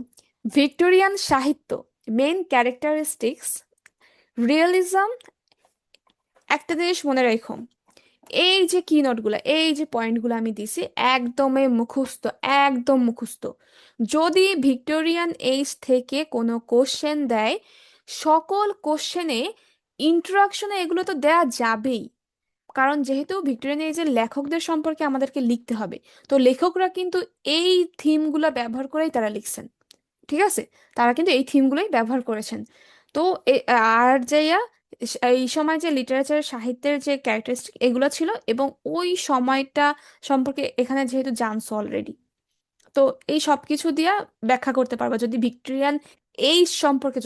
ভিক্টোরিয়ান সাহিত্য মেইন ক্যারেক্টারিস্টিক্স রিয়েলিজম। একটা জিনিস মনে রেখো, এই যে কি নোটগুলো, এই যে পয়েন্টগুলো আমি দিছি, একদমই মুখস্থ, একদম মুখস্থ। যদি ভিক্টোরিয়ান এজ থেকে কোনো কোশ্চেন দেয়, সকল কোশ্চেনে ইন্ট্রোডাকশনে এগুলো তো দেয়া যাবেই। কারণ যেহেতু ভিক্টোরিয়ান এজের লেখকদের সম্পর্কে আমাদেরকে লিখতে হবে, তো লেখকরা কিন্তু এই থিমগুলো ব্যবহার করেই তারা লিখছেন। ঠিক আছে, তারা কিন্তু এই থিমগুলোই ব্যবহার করেছেন। তো আর যাইয়া এই সময় যে লিটারেচার সাহিত্যের যে ক্যারেক্টারিস্টিক এগুলো ছিল, এবং ওই সময়টা সম্পর্কে এখানে যেহেতু জানছো অলরেডি, তো এই সব কিছু দিয়া ব্যাখ্যা করতে পারবা যদি ভিক্টোরিয়ান এই সম্পর্কে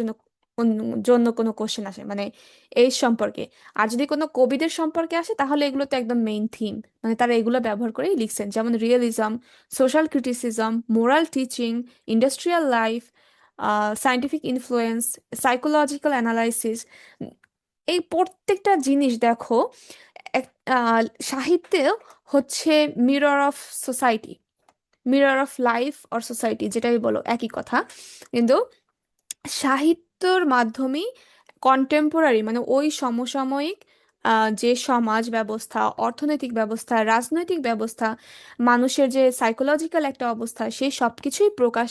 জন্য কোনো কোশ্চেন আসে, মানে এই সম্পর্কে। আর যদি কোনো কবিদের সম্পর্কে আসে তাহলে এগুলো তো একদম মেইন থিম, মানে তারা এগুলো ব্যবহার করেই লিখছেন, যেমন realism, social criticism, moral teaching, industrial life, scientific influence, psychological analysis. এই প্রত্যেকটা জিনিস দেখো, এক- আহ, সাহিত্যেও হচ্ছে mirror of society, mirror of life or society, যেটাই বলো একই কথা। কিন্তু সাহিত্যর মাধ্যমেই কন্টেম্পোরারি মানে ওই সমসাময়িক যে সমাজ ব্যবস্থা, অর্থনৈতিক ব্যবস্থা, রাজনৈতিক ব্যবস্থা, মানুষের যে সাইকোলজিক্যাল একটা অবস্থা, সেই সব কিছুই প্রকাশ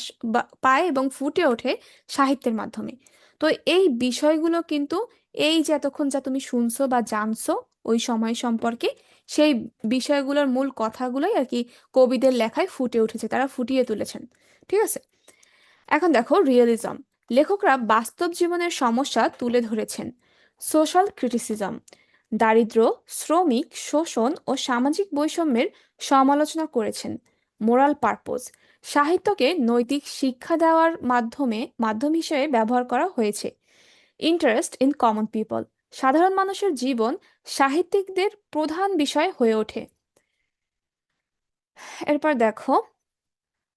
পায় এবং ফুটে ওঠে সাহিত্যের মাধ্যমে। তো এই বিষয়গুলো কিন্তু এই যে এতক্ষণ যা তুমি শুনছো বা জানছো ওই সময় সম্পর্কে, সেই বিষয়গুলোর মূল কথাগুলোই আর কি কবিদের লেখায় ফুটে উঠেছে, তারা ফুটিয়ে তুলেছেন। ঠিক আছে, এখন দেখো রিয়েলিজম। লেখকরা বাস্তব জীবনের সমস্যা তুলে ধরেছেন। সোশ্যাল ক্রিটিসিজম, দারিদ্র্য, শ্রমিক শোষণ ও সামাজিক বৈষম্যের সমালোচনা করেছেন। মোরাল পারপোজ, সাহিত্যকে নৈতিক শিক্ষা দেওয়ার মাধ্যম হিসেবে ব্যবহার করা হয়েছে। ইন্টারেস্ট ইন কমন পিপল, সাধারণ মানুষের জীবন সাহিত্যিকদের প্রধান বিষয় হয়ে ওঠে। এরপর দেখো,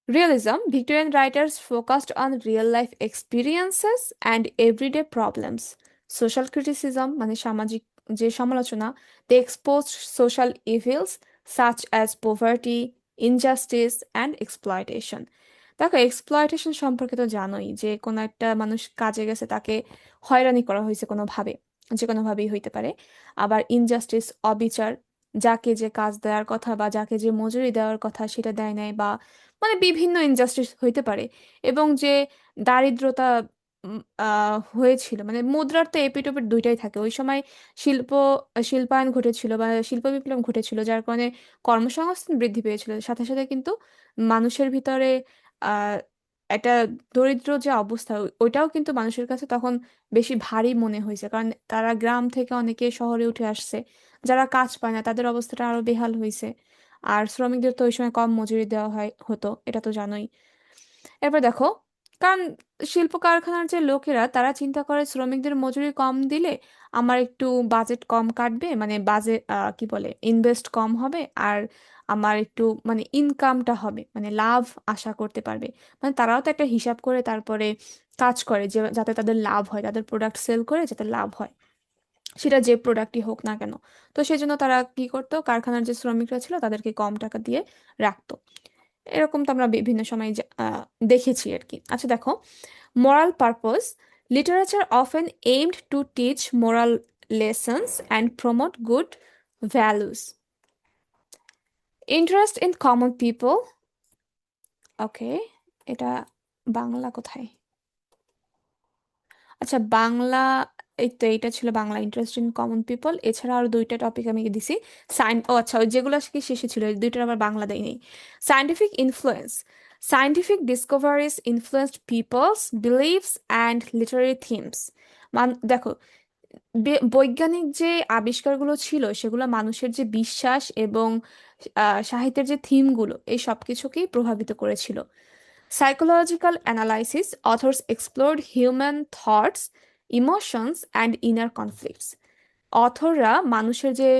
Realism, Victorian writers focused on real life experiences and everyday problems. Social criticism, মানে সামাজিক যে সমালোচনা, they exposed social evils such as poverty, injustice and exploitation. দেখো, এক্সপ্লয়টেশন সম্পর্কে তো জানোই, যে কোনো একটা মানুষ কাজে গেছে, তাকে হয়রানি করা হয়েছে কোনোভাবে, যে কোনোভাবেই হইতে পারে। আবার ইনজাস্টিস, অবিচার, যাকে যে কাজ দেওয়ার কথা বা যাকে যে মজুরি দেওয়ার কথা সেটা দেয় নাই, বা মানে বিভিন্ন ইনজাস্টিস হইতে পারে। এবং যে দারিদ্রতা হয়েছিল, মানে মুদ্রার তো এপিঠ ওপিঠ দুইটাই থাকে ওই সময়। শিল্প শিল্পায়ন ঘটেছিল বা শিল্প বিপ্লব ঘটেছিল, যার কারণে কর্মসংস্থান বৃদ্ধি পেয়েছিল, সাথে সাথে কিন্তু মানুষের ভিতরে আহ একটা দরিদ্র যে অবস্থা, ওইটাও কিন্তু মানুষের কাছে তখন বেশি ভারী মনে হয়েছে, কারণ তারা গ্রাম থেকে অনেকে শহরে উঠে আসছে, যারা কাজ পায় না তাদের অবস্থাটা আরো বেহাল হয়েছে। আর শ্রমিকদের তো ওই সময় কম মজুরি দেওয়া হতো, এটা তো জানোই। এরপর দেখো, কারণ শিল্প কারখানার যে লোকেরা, তারা চিন্তা করে শ্রমিকদের মজুরি কম দিলে আমার একটু বাজেট কম কাটবে, মানে বাজেট কি বলে, ইনভেস্ট কম হবে, আর আমার একটু মানে ইনকামটা হবে, মানে লাভ আশা করতে পারবে। মানে তারাও তো একটা হিসাব করে তারপরে কাজ করে, যে যাতে তাদের লাভ হয়, তাদের প্রোডাক্ট সেল করে যাতে লাভ হয়, সেটা যে প্রোডাক্টই হোক না কেন। তো সেই জন্য তারা কি করতো, কারখানার যে শ্রমিকরা ছিল তাদেরকে কম টাকা দিয়ে রাখতো। এরকম তো আমরা বিভিন্ন সময় দেখেছি আর কি। আচ্ছা দেখো, moral purpose, literature often aimed to teach moral lessons and promote good values. Interest in common people, ওকে, এটা বাংলা কোথায়? আচ্ছা বাংলা, এই তো এইটা ছিল Bangla, interest in common people. এছাড়া আরো দুইটা টপিক আমি দিছি। ও আচ্ছা, ওই যেগুলো আজকে শেষে ছিল, এই দুইটার আবার বাংলা দেয়নি। Scientific influence, scientific discoveries influenced people's beliefs and literary themes. দেখো, বৈজ্ঞানিক যে আবিষ্কারগুলো ছিল সেগুলো মানুষের যে বিশ্বাস এবং সাহিত্যের যে থিমগুলো, এই সব কিছুকেই প্রভাবিত করেছিল। Psychological analysis, authors explored human thoughts, emotions, and inner conflicts. অথররা মানুষের যে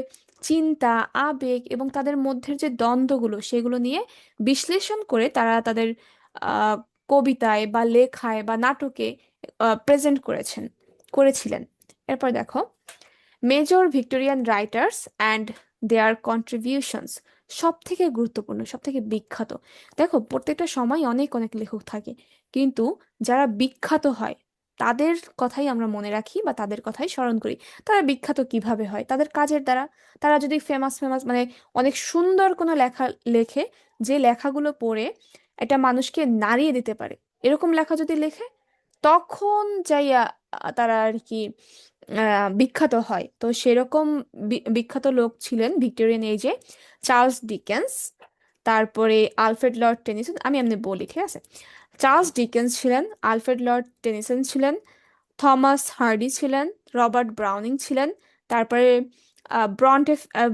চিন্তা, আবেগ এবং তাদের মধ্যের যে দ্বন্দ্বগুলো, সেগুলো নিয়ে বিশ্লেষণ করে তারা তাদের আহ, কবিতায় বা লেখায় বা নাটকে করেছিলেন। এরপর দেখো, major Victorian writers and their contributions, সব থেকে গুরুত্বপূর্ণ, সব থেকে বিখ্যাত। দেখো, প্রত্যেকটা সময় অনেক অনেক লেখক থাকে, কিন্তু যারা বিখ্যাত হয় তাদের কথাই আমরা মনে রাখি বা তাদের কথাই স্মরণ করি। তারা বিখ্যাত কিভাবে হয়? তাদের কাজের দ্বারা। তারা যদি ফেমাস ফেমাস মানে অনেক সুন্দর কোনো লেখা লেখে, যে লেখাগুলো পড়ে এটা মানুষকে নাড়িয়ে দিতে পারে, এরকম লেখা যদি লেখে, তখন যাইয়া তারা আর কি বিখ্যাত হয়। তো সেরকম বিখ্যাত লোক ছিলেন ভিক্টোরিয়ান এজে চার্লস ডিকেন্স, তারপরে আলফ্রেড লর্ড টেনিসন। আমি এমনি বলি, ঠিক আছে? চার্লস ডিকেন্স ছিলেন, আলফ্রেড লর্ড টেনিসন ছিলেন, থমাস হার্ডি ছিলেন, রবার্ট ব্রাউনিং ছিলেন, তারপরে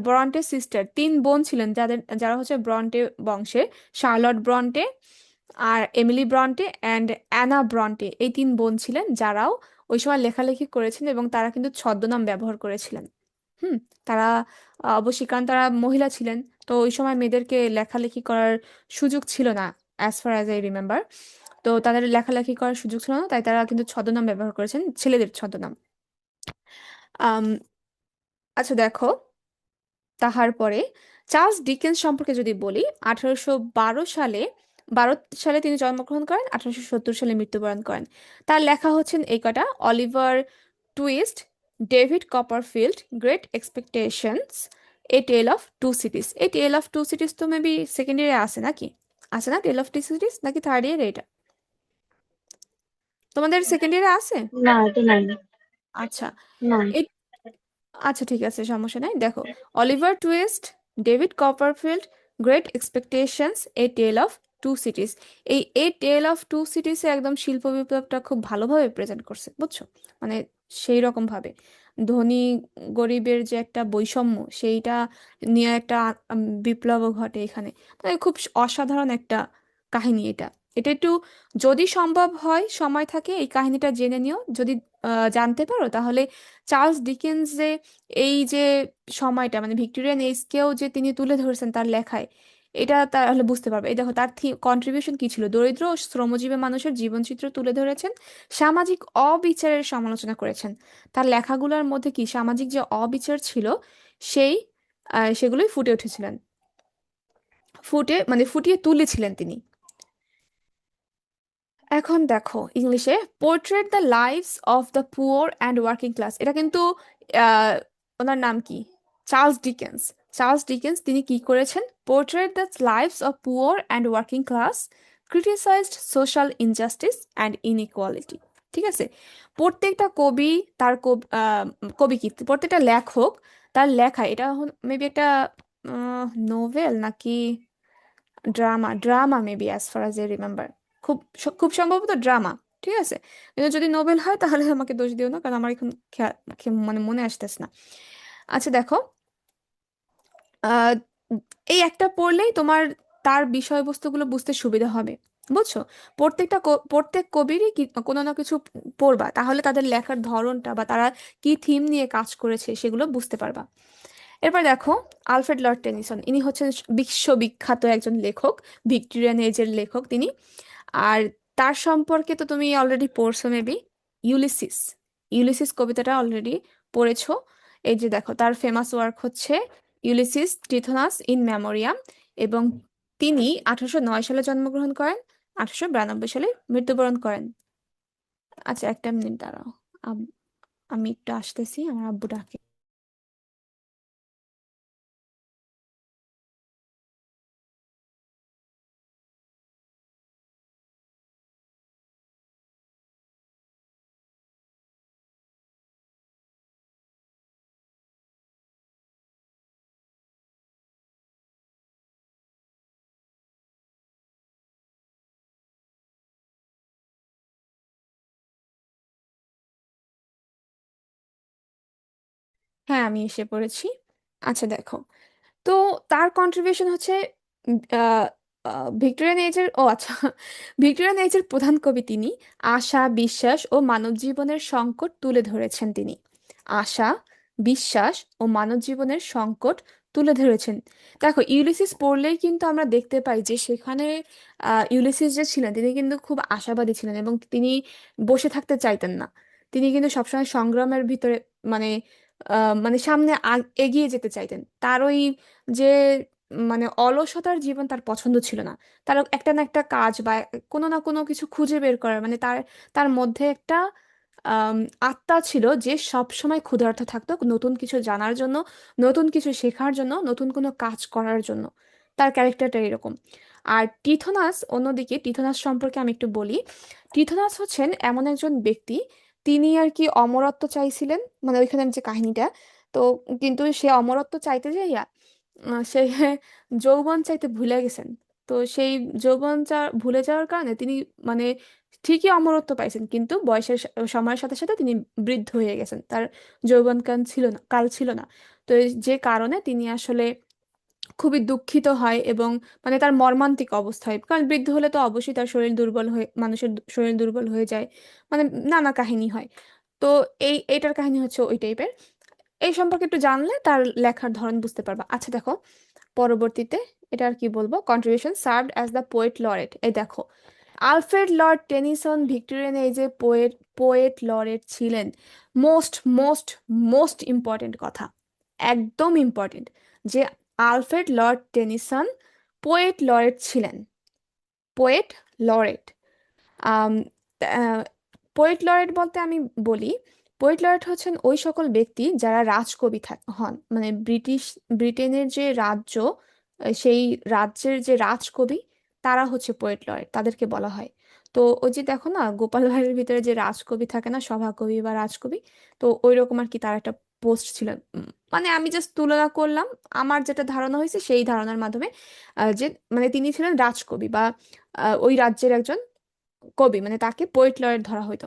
ব্রন্টে সিস্টার, তিন বোন ছিলেন, যারা হচ্ছে ব্রন্টে বংশের, শার্লট ব্রন্টে, আর Emily Bronte and Anna Bronte, এই তিন বোন ছিলেন, যারাও ওই সময় লেখালেখি করেছিলেন এবং তারা কিন্তু ছদ্মনাম ব্যবহার করেছিলেন। হুম। তারা অবশ্যই, কারণ তারা মহিলা ছিলেন, তো ওই সময় মেয়েদেরকে লেখালেখি করার সুযোগ ছিল না, as far as I remember. তো তাদের লেখালেখি করার সুযোগ ছিল না, তাই তারা কিন্তু ছদ্মনাম ব্যবহার করেছেন, ছেলেদের ছদ্মনাম। আম, আচ্ছা দেখো, তাহার পরে চার্লস ডিকেন্স সম্পর্কে যদি বলি, 1812 সালে, 12 সালে তিনি জন্মগ্রহণ করেন, 1870 সালে মৃত্যুবরণ করেন। তার লেখা হচ্ছেন এই কটা: Oliver Twist, David Copperfield, great expectations, a tale of two cities. এই টেল অফ টু সিটিজ তো মেবি সেকেন্ড ইয়ারে আছে নাকি? আছে না টেল অফ টু সিটিজ, নাকি থার্ড ইয়ারে এটা? তোমাদের সেকেন্ড ইয়ারে আছে? না, এটা নাই। আচ্ছা। নাই। এই আচ্ছা ঠিক আছে, সমস্যা নাই। দেখো, Oliver Twist, David Copperfield, great expectations, a tale of two cities. এই এ টেল অফ টু সিটিজে একদম শিল্প বিপ্লবটা খুব ভালোভাবে প্রেজেন্ট করছে, বুঝছো? মানে সেই রকম ভাবে, ধনী গরিবের যে একটা বৈষম্য সেইটা নিয়ে একটা বিপ্লব ঘটে এখানে। তো এই খুব অসাধারণ একটা কাহিনী এটা। এটা একটু, যদি সম্ভব হয় সময় থাকে এই কাহিনীটা জেনে নিও, যদি জানতে পারো তাহলে চার্লস ডিকেন্স যে এই যে সময়টা মানে ভিক্টোরিয়ান এজকেও যে তিনি তুলে ধরেছেন তার লেখায়, এটা তাহলে বুঝতে পারবে। এই দেখো তার কন্ট্রিবিউশন কি ছিল: দরিদ্র ও শ্রমজীবী মানুষের জীবনচিত্র তুলে ধরেছেন, সামাজিক অবিচারের সমালোচনা করেছেন। তার লেখাগুলোর মধ্যে কি সামাজিক যে অবিচার ছিল সেই সেগুলোই ফুটে উঠেছিলেন, ফুটিয়ে তুলেছিলেন তিনি। এখন দেখো ইংলিশে portrait the lives of the poor and working class, এটা কিন্তু আহ, ওনার নাম কি, চার্লস ডিকেন্স। চার্লস ডিকেন্স তিনি কি করেছেন: portrait the lives of poor and working class, criticised social injustice and inequality. ঠিক আছে, প্রত্যেকটা কবি তার কবি কি প্রত্যেকটা লেখক তার লেখা, এটা মেবি একটা নোভেল নাকি drama, drama maybe as far as a remember, খুব সম্ভবত ড্রামা। ঠিক আছে, কিন্তু যদি নোবেল হয় তাহলে আমাকে দোষ দিও না, কারণ আমার এখন মানে মনে আসতেছে না। আচ্ছা দেখো, আহ এই একটা পড়লেই তোমার তার বিষয়বস্তুগুলো বুঝতে সুবিধা হবে, বুঝছো? প্রত্যেক কবিরই কোনো না কিছু পড়বা, তাহলে তাদের লেখার ধরনটা বা তারা কি থিম নিয়ে কাজ করেছে সেগুলো বুঝতে পারবা। এরপর দেখো আলফ্রেড লর্ড টেনিসন, ইনি হচ্ছেন বিশ্ববিখ্যাত একজন লেখক, ভিক্টোরিয়ান এজের লেখক তিনি। আর তার সম্পর্কে তো তুমি অলরেডি পড়ছো মেবি, ইউলিসিস। ইউলিসিস কবিতাটা অলরেডি পড়েছো। এই যে দেখো তার ফেমাস ওয়ার্ক হচ্ছে ইউলিসিস টিথোনাস ইন মেমোরিয়াম, এবং তিনি 1809 সালে জন্মগ্রহণ করেন, 1892 সালে মৃত্যুবরণ করেন। আচ্ছা একটা মিনিট দাঁড়াও, আব- আমি একটু আসতেছি, আমার আব্বু ডাকে। হ্যাঁ আমি এসে পড়েছি। আচ্ছা দেখো, তো তার কন্ট্রিবিউশন হচ্ছে ভিক্টোরিয়ান এজের, ও আচ্ছা, ভিক্টোরিয়ান এজের প্রধান কবি তিনি। আশা, বিশ্বাস ও মানব জীবনের সংকট তুলে ধরেছেন তিনি। আশা, বিশ্বাস ও মানব জীবনের সংকট তুলে ধরেছেন। দেখো ইউলিসিস পড়লেই কিন্তু আমরা দেখতে পাই যে সেখানে ইউলিসিস যে ছিলেন তিনি কিন্তু খুব আশাবাদী ছিলেন, এবং তিনি বসে থাকতে চাইতেন না। তিনি কিন্তু সবসময় সংগ্রামের ভিতরে মানে মানে সামনে এগিয়ে যেতে চাইতেন। তার ওই যে মানে অলসতার জীবন তার পছন্দ ছিল না। তার একটা না একটা কাজ বা কোনো না কোনো কিছু খুঁজে বের করার মানে তার তার মধ্যে একটা আম, আত্মা ছিল যে সব সময় ক্ষুধার্ত থাকতো নতুন কিছু জানার জন্য, নতুন কিছু শেখার জন্য, নতুন কোনো কাজ করার জন্য। তার ক্যারেক্টারটা এরকম। আর টিথোনাস অন্যদিকে, টিথোনাস সম্পর্কে আমি একটু বলি। টিথোনাস হচ্ছেন এমন একজন ব্যক্তি, তিনি আর কি অমরত্ব চাইছিলেন, মানে ওইখানের যে কাহিনীটা। তো কিন্তু সে অমরত্ব চাইতে যাইয়া সে যৌবন চাইতে ভুলে গেছেন। তো সেই ভুলে যাওয়ার কারণে তিনি মানে ঠিকই অমরত্ব পাইছেন, কিন্তু বয়সের সময়ের সাথে সাথে তিনি বৃদ্ধ হয়ে গেছেন, তার কাল ছিল না। তো যে কারণে তিনি আসলে খুবই দুঃখিত হয়, এবং মানে তার মর্মান্তিক অবস্থা হয়, কারণ বৃদ্ধ হলে তো অবশ্যই তার শরীর দুর্বল হয়ে, মানুষের শরীর দুর্বল হয়ে যায়, মানে নানা কাহিনী হয়। তো এইটার কাহিনী হচ্ছে ওই টাইপের। এই সম্পর্কে একটু জানলে তার লেখার ধরন বুঝতে পারবা। আচ্ছা দেখো পরবর্তীতে, এটা আর কি বলবো, contribution served as the poet laureate. এই দেখো আলফ্রেড লর্ড টেনিসন ভিক্টোরিয়ান এজে পোয়েট লরেট ছিলেন। মোস্ট মোস্ট মোস্ট ইম্পর্টেন্ট কথা, একদম ইম্পর্টেন্ট, যে Alfred Lord Tennyson poet laureate ছিলেন। Poet laureate, um, poet laureate বলতে আমি বলি, পোয়েট লরেট হচ্ছেন ওই সকল ব্যক্তি যারা রাজকবি হন, মানে ব্রিটেনের যে রাজ্য, সেই রাজ্যের যে রাজকবি, তারা হচ্ছে পোয়েট লরেট, তাদেরকে বলা হয়। তো ওই যে দেখো না গোপাল ভাঁড়ের ভিতরে যে রাজকবি থাকে না, সভাকবি বা রাজকবি, তো ওই রকম আর কি তার একটা পোস্ট ছিল। মানে আমি জাস্ট তুলনা করলাম, আমার যেটা ধারণা হয়েছে সেই ধারণার মাধ্যমে, যে মানে তিনি ছিলেন রাজকবি বা ওই রাজ্যের একজন কবি, মানে তাকে পোয়েট লয়েট ধরা হইতো।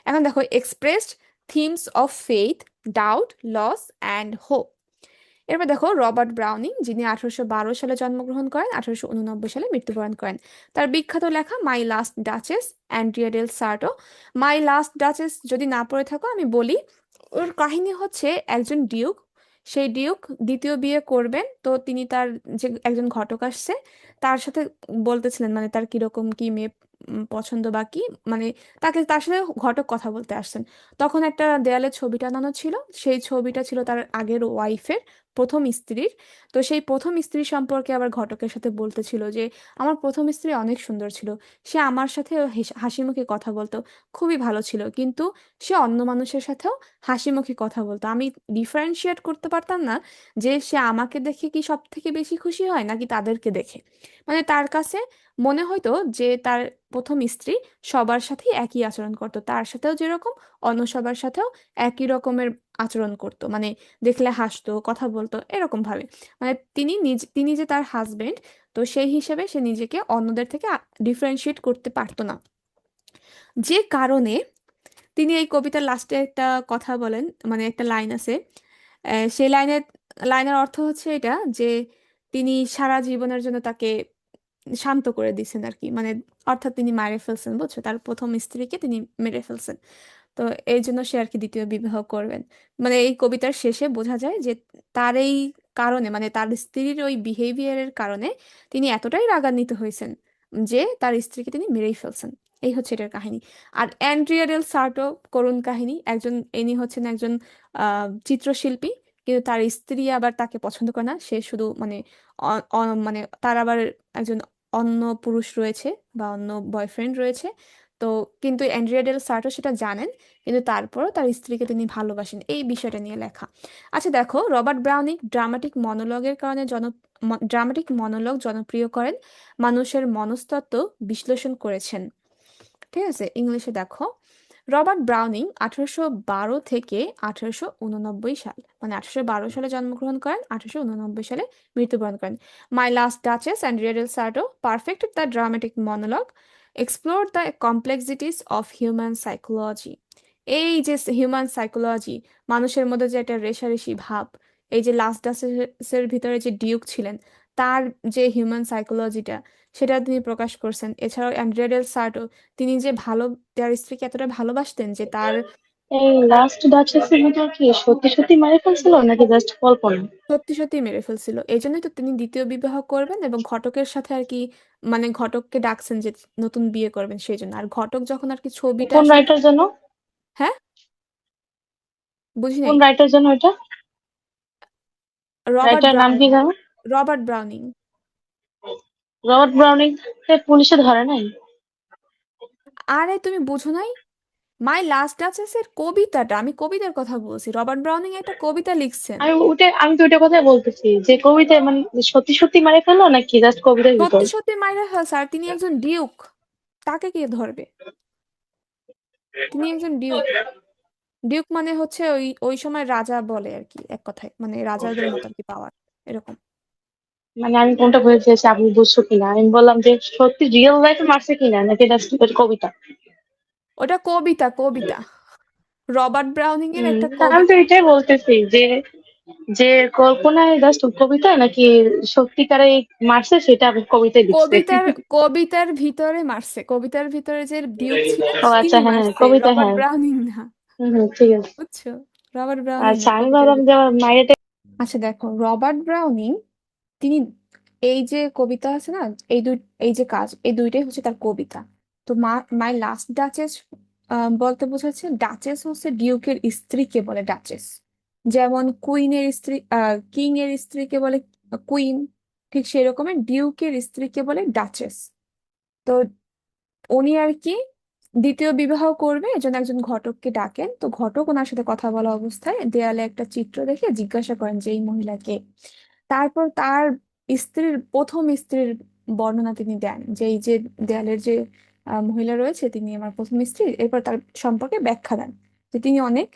এখন দেখো expressed themes of faith, doubt, loss and hope. এরপর দেখো রবার্ট ব্রাউনিং, যিনি 1812 সালে জন্মগ্রহণ করেন, 1889 সালে মৃত্যুবরণ করেন। তার বিখ্যাত লেখা my last duchess, Andrea del Sarto. My last duchess যদি না পড়ে থাকো আমি বলি, ওর কাহিনী হচ্ছে একজন ডিউক, সেই ডিউক দ্বিতীয় বিয়ে করবেন, তো তিনি তার যে একজন ঘটক আসছে তার সাথে বলতেছিলেন মানে তার কিরকম কি মেয়ে পছন্দ বা কি, মানে তার সাথে ঘটক কথা বলতে আসছেন। তখন একটা দেয়ালে ছবি টানানো ছিল, সেই ছবিটা ছিল তার আগের ওয়াইফের, প্রথম স্ত্রীর। তো সেই প্রথম স্ত্রী সম্পর্কে আবার ঘটকের সাথে বলতেছিল যে আমার প্রথম স্ত্রী অনেক সুন্দর ছিল, সে আমার সাথে হাসি মুখে কথা বলতো, খুবই ভালো ছিল, কিন্তু সে অন্য মানুষের সাথেও হাসি মুখে কথা বলতো। আমি ডিফারেন্সিয়েট করতে পারতাম না যে সে আমাকে দেখে কি সব থেকে বেশি খুশি হয় নাকি তাদেরকে দেখে। মানে তার কাছে মনে হয়তো যে তার প্রথম স্ত্রী সবার সাথেই একই আচরণ করতো, তার সাথেও যেরকম অন্য সবার সাথেও একই রকমের আচরণ করতো, মানে দেখলে হাসতো, কথা বলতো এরকম ভাবে। মানে তিনি যে তার হাজবেন্ড, তো সেই হিসেবে সে নিজেকে অন্যদের থেকে ডিফারেন্সিয়েট করতে পারতো না, যে কারণে তিনি এই কবিতার লাস্টে একটা কথা বলেন, মানে একটা লাইন আছে। সেই লাইনের অর্থ হচ্ছে এটা যে তিনি সারা জীবনের জন্য তাকে শান্ত করে দিয়েছেন আর কি, মানে অর্থাৎ তিনি মারে ফেলছেন, বুঝছো, তার প্রথম স্ত্রীকে তিনি মেরে ফেলছেন। তো এই জন্য সে আর কি দ্বিতীয় বিবাহ করবেন। মানে এই কবিতার শেষে বোঝা যায় যে তার এই কারণে, মানে তার স্ত্রীর ওই বিহেভিয়ারের কারণে তিনি এতটাই রাগান্বিত হয়েছেন যে তার স্ত্রীকে তিনি মেরেই ফেলছেন। এই হচ্ছে এটার কাহিনী। আর অ্যান্ড্রিয়া ডেল সার্টো, করুণ কাহিনী, ইনি হচ্ছেন একজন চিত্রশিল্পী, কিন্তু তার স্ত্রী আবার তাকে পছন্দ করে না, সে শুধু মানে মানে তার আবার একজন অন্য পুরুষ রয়েছে বা অন্য বয়ফ্রেন্ড রয়েছে। তো কিন্তু অ্যান্ড্রিয়া ডেল সার্টো সেটা জানেন, কিন্তু তারপরও তার স্ত্রীকে তিনি ভালোবাসেন, এই বিষয়টা নিয়ে লেখা। আচ্ছা দেখো, রবার্ট ব্রাউনিং ড্রামাটিক মনোলগ জনপ্রিয় করেন, মানুষের মনস্তত্ত্ব বিশ্লেষণ করেছেন। ঠিক আছে, ইংলিশে দেখো, রবার্ট ব্রাউনিং 1812 থেকে 1889 সাল, মানে 1812 সালে জন্মগ্রহণ করেন, 1889 সালে মৃত্যুবরণ করেন। মাই last duchess and real সার্টো perfected the dramatic monologue, explore the complexities of human psychology. এই যে হিউম্যান সাইকোলজি, মানুষের মধ্যে যে একটা রেষারেষি ভাব, এই যে লাস্ট ডাচেসের ভিতরে যে ডিউক ছিলেন, তার যে হিউম্যান সাইকোলজিটা, সেটা তিনি প্রকাশ করছেন। এছাড়াও অ্যান্ড্রিয়া ডেল সার্টো, তিনি যে তার স্ত্রীকে এতটা ভালোবাসতেন যে তার এই লাস্ট ডাচেসের ভিতর কি সত্যি সত্যি মারা ফেলছিল নাকি জাস্ট কল্পনা? সত্যি সত্যি মেরে ফেলছিল। এই জন্যই তো তিনি দ্বিতীয় বিবাহ করবেন এবং ঘটকের সাথে আর কি, মানে ঘটককে ডাকছেন যে নতুন বিয়ে করবেন সেই জন্য। আর ঘটক যখন আর কি ছবিটা কোন আসলে, রাইটার জন্য? হ্যাঁ, বুঝি কোন নাই। রাইটার জন্য এটা? রবার্ট রাইটার নাম ব্রাউনিং। কি জানো? Robert Browning. রবার্ট ব্রাউনিং কে পুলিশে ধরে নাই? আরে তুমি বুঝো নাই, মাই লাস্ট ডাচেসের কবিতাটা, আমি কবিতার কথা বলছি, রবার্ট ব্রাউনিং একটা কবিতা লিখছেন। আমি তো ওইটা কথাই বলতেছি যে কবিতায় মানে সত্যি সত্যি মারা ফেললো নাকি জাস্ট কবিতার ভিতর? সত্যি সত্যি মাইরা ফেলছে, আর তিনি একজন ডিউক, তাকে কে ধরবে? তিনি একজন ডিউক। ডিউক মানে হচ্ছে ওই ওই সময় রাজা বলে আর কি, এক কথায় মানে রাজাদের মতো আর কি পাওয়ার, এরকম। মানে আমি কোনটা বলতে চাইছি আপনি বুঝছো কিনা, আমি বললাম যে সত্যি রিয়েল লাইফে মারছে কিনা নাকি জাস্ট কবিতা। ওটা কবিতা, কবিতা, রবার্ট ব্রাউনিং এর একটা তা আমি তো কবিতা। এটাই বলতেছি যে যে কল্পনায় জাস্ট কবিতা নাকি সত্যিকারে মারছে সেটা আমি কবিতায় লিখছে। কবিতার ভিতরে মারছে, কবিতার ভিতরে যে ডিউক ছিলেন ও আচ্ছা, তিনি হ্যাঁ হ্যাঁ, মারছে, কবিতা, রবার্ট হ্যাঁ। ব্রাউনিং না। ঠিক আছে। বুঝছো, রবার্ট ব্রাউনিং আচ্ছা, না, আমি কবিতার ভাবলাম যে ভিতরে। আমার মায়ের। আচ্ছা দেখো, রবার্ট ব্রাউনিং তিনি এই যে কবিতা আছে না, এই দুই এই যে কাজ, এই দুইটাই হচ্ছে তার কবিতা। তো মাই লাস্ট ডাচেস বলতে বোঝাচ্ছে, ডাচেস হচ্ছে ডিউকের স্ত্রীকে বলে ডাচেস, যেমন কুইনের স্ত্রী, কিং এর স্ত্রীকে বলে কুইন, ঠিক সেই রকমের ডিউকের স্ত্রীকে বলে ডাচেস। তো উনি আর কি দ্বিতীয় বিবাহ করবে, এজন্য একজন ঘটককে ডাকেন। তো ঘটক ওনার সাথে কথা বলা অবস্থায় দেয়ালে একটা চিত্র দেখে জিজ্ঞাসা করেন যে এই মহিলাকে। তারপর তার প্রথম স্ত্রীর বর্ণনা তিনি দেন যে এই যে দেয়ালের যে মহিলা রয়েছে তিনি আমার প্রথম স্ত্রী। এরপর তার সম্পর্কে ব্যাখ্যা দেন যে তিনি অনেক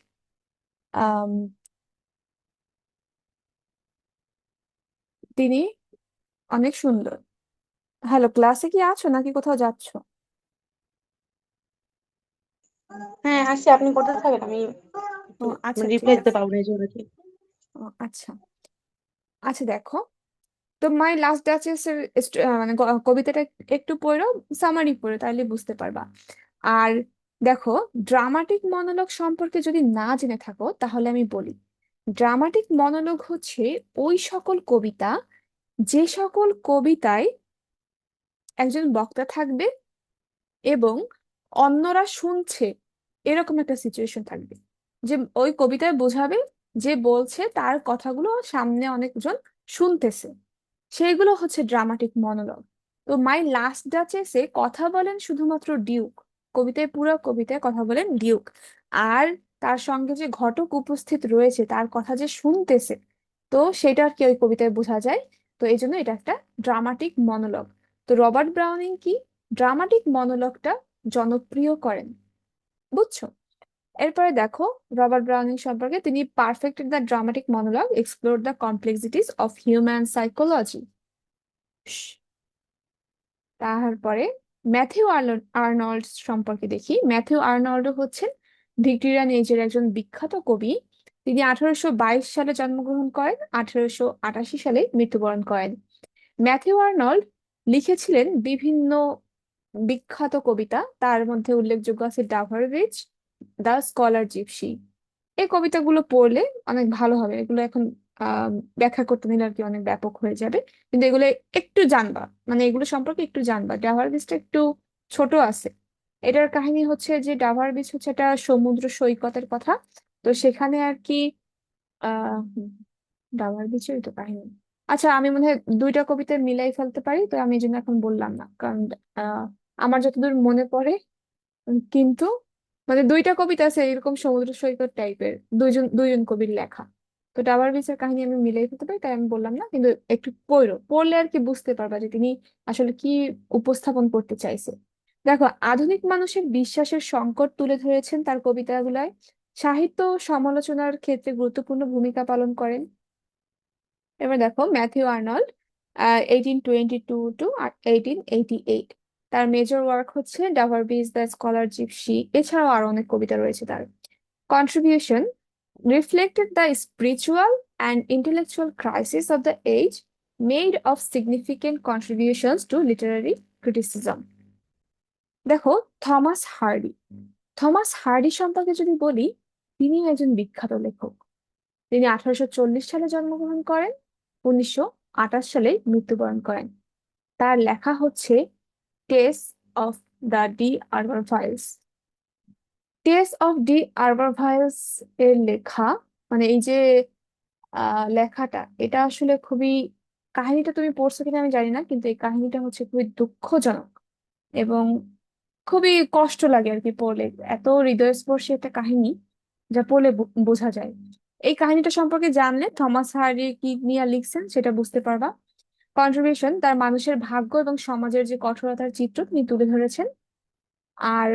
আম, তিনি অনেক সুন্দর। হ্যালো, ক্লাসে কি আছো নাকি কোথাও যাচ্ছো? হ্যাঁ আসছে, আপনি কোথায় থাকেন, আমি ও একটু আচ্ছা, ঠিক রিপ্লাই দিতে আছে। পারবো না এই জন্য কি। ও আচ্ছা। আচ্ছা দেখো, তো মাই লাস্ট ডাচেস এর মানে কবিতাটা একটু পড়ো, সামারি পড়ো, তাহলে বুঝতে পারবা। আর দেখো, ড্রামাটিক মনোলগ সম্পর্কে যদি না জেনে থাকো তাহলে আমি বলি, ড্রামাটিক মনোলগ হচ্ছে ওই সকল কবিতা, যে সকল কবিতায় একজন বক্তা থাকবে এবং অন্যরা শুনছে, এরকম একটা সিচুয়েশন থাকবে, যে ওই কবিতায় বোঝাবে যে বলছে তার কথাগুলো সামনে অনেকজন শুনতেছে, সেইগুলো হচ্ছে ড্রামাটিক মনোলগ। তো মাই লাস্ট ডাচেসে কথা বলেন শুধুমাত্র ডিউক, কবিতায় পুরো কবিতায় কথা বলেন ডিউক, আর তার সঙ্গে যে ঘটক উপস্থিত রয়েছে তার কথা যে শুনতেছে, তো সেটা আর কি ওই কবিতায় বোঝা যায়। তো এই জন্য এটা একটা ড্রামাটিক মনোলগ। তো রবার্ট ব্রাউনিং কি ড্রামাটিক মনোলগটা জনপ্রিয় করেন, বুঝছো? এরপরে দেখো, রবার্ট ব্রাউনিং সম্পর্কে, তিনি perfected the dramatic monologue, explore the complexities of human psychology. তারপরে ম্যাথিউ আর্নল্ড সম্পর্কে দেখি। ম্যাথিউ আর্নল্ড হচ্ছেন ভিক্টোরিয়ান এজের একজন বিখ্যাত কবি। তিনি 1822 সালে জন্মগ্রহণ করেন, 1888 সালে মৃত্যুবরণ করেন। ম্যাথিউ আর্নল্ড লিখেছিলেন বিভিন্ন বিখ্যাত কবিতা, তার মধ্যে উল্লেখযোগ্য আছে ডাভার ব্রিজ, দ্য স্কলার জিপসি। এই কবিতাগুলো পড়লে অনেক ভালো হবে। এগুলো এখন আহ ব্যাখ্যা করতে নিলে আর কি অনেক ব্যাপক হয়ে যাবে, কিন্তু এগুলো একটু জানবা, মানে এগুলো সম্পর্কে একটু জানবা। ডাভার ব্রিজটা একটু ছোট আছে। এটার কাহিনী হচ্ছে যে ডাভার ব্রিজ হচ্ছে একটা সমুদ্র সৈকতের কথা। তো সেখানে আর কি আহ ডাভার ব্রিজের তো কাহিনী। আচ্ছা, আমি মনে হয় দুইটা কবিতা মিলাই ফেলতে পারি, তো আমি এই জন্য এখন বললাম না, কারণ আহ আমার যতদূর মনে পড়ে, কিন্তু মানে দুইটা কবিতা আছে এরকম সমুদ্র সৈকত টাইপের, দুইজন দুইজন কবির লেখা। তো টাওয়ার ব্রিজের কাহিনী আমি মিলাই ফেলতে পারি, তাই আমি বললাম না, কিন্তু একটু পড়ো, পড়লে আর কি বুঝতে পারবা যে তিনি আসলে কি উপস্থাপন করতে চাইছে। দেখো, আধুনিক মানুষের বিশ্বাসের সংকট তুলে ধরেছেন তার কবিতাগুলায়, সাহিত্য সমালোচনার ক্ষেত্রে গুরুত্বপূর্ণ ভূমিকা পালন করেন। এবার দেখো, ম্যাথিউ আর্নল্ড 1822 টু 1888, তার মেজর ওয়ার্ক হচ্ছে ডাভারবিজ দ্য স্কলার জিপসি। এছাড়াও আরো অনেক কবিতা রয়েছে তার। Contribution: reflected the spiritual and intellectual crisis of the age, made of significant contributions to literary criticism. দেখো, থমাস হার্ডি, থমাস হার্ডি সম্পর্কে যদি বলি, তিনি একজন বিখ্যাত লেখক। তিনি 1840 সালে জন্মগ্রহণ করেন, 1928 সালে মৃত্যুবরণ করেন। তার লেখা হচ্ছে Tess of the d'Urbervilles. Tess of d'Urbervilles এর লেখা, মানে এই যে লেখাটা, এটা আসলে খুবই, কাহিনীটা তুমি পড়ছো কিনা আমি জানি না, কিন্তু এই কাহিনীটা হচ্ছে খুবই দুঃখজনক এবং খুবই কষ্ট লাগে আর কি পড়লে। এত হৃদয়স্পর্শী একটা কাহিনী, যা পড়লে বোঝা যায়। এই কাহিনীটা সম্পর্কে জানলে থমাস হার্ডি কি নিয়ে লিখছেন সেটা বুঝতে পারবা। কন্ট্রিবিউশন: তার মানুষের ভাগ্য এবং সমাজের যে কঠোরতার চিত্র তিনি তুলে ধরেছেন। আর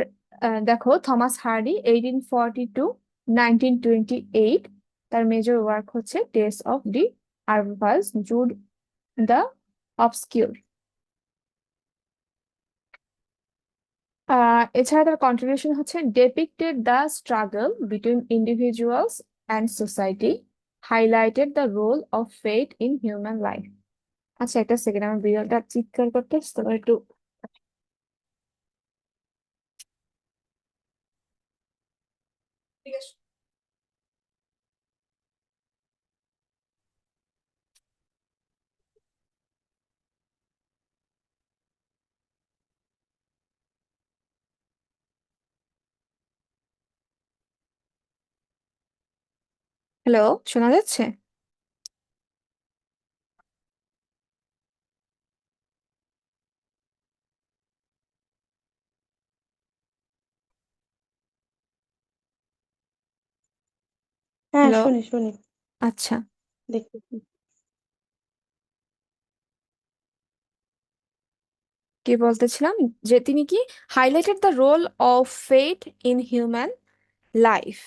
দেখো, থমাস হার্ডি 1842 1928, তার মেজর ওয়ার্ক হচ্ছে Tess of d'Urbervilles Jude the Obscure. এছাড়া তার কন্ট্রিবিউশন হচ্ছে depicted the struggle between individuals and society, highlighted the role of faith in human life. আচ্ছা, একটা সেকেন্ড, আমার বিড়ালটা চিৎকার করতে, তোমার একটু। হ্যালো, শোনা যাচ্ছে? হ্যাঁ হ্যালো। শুনি শুনি, আচ্ছা, দেখতেছি। কি বলতেছিলাম, যে তিনি কি highlighted the role of faith in human life.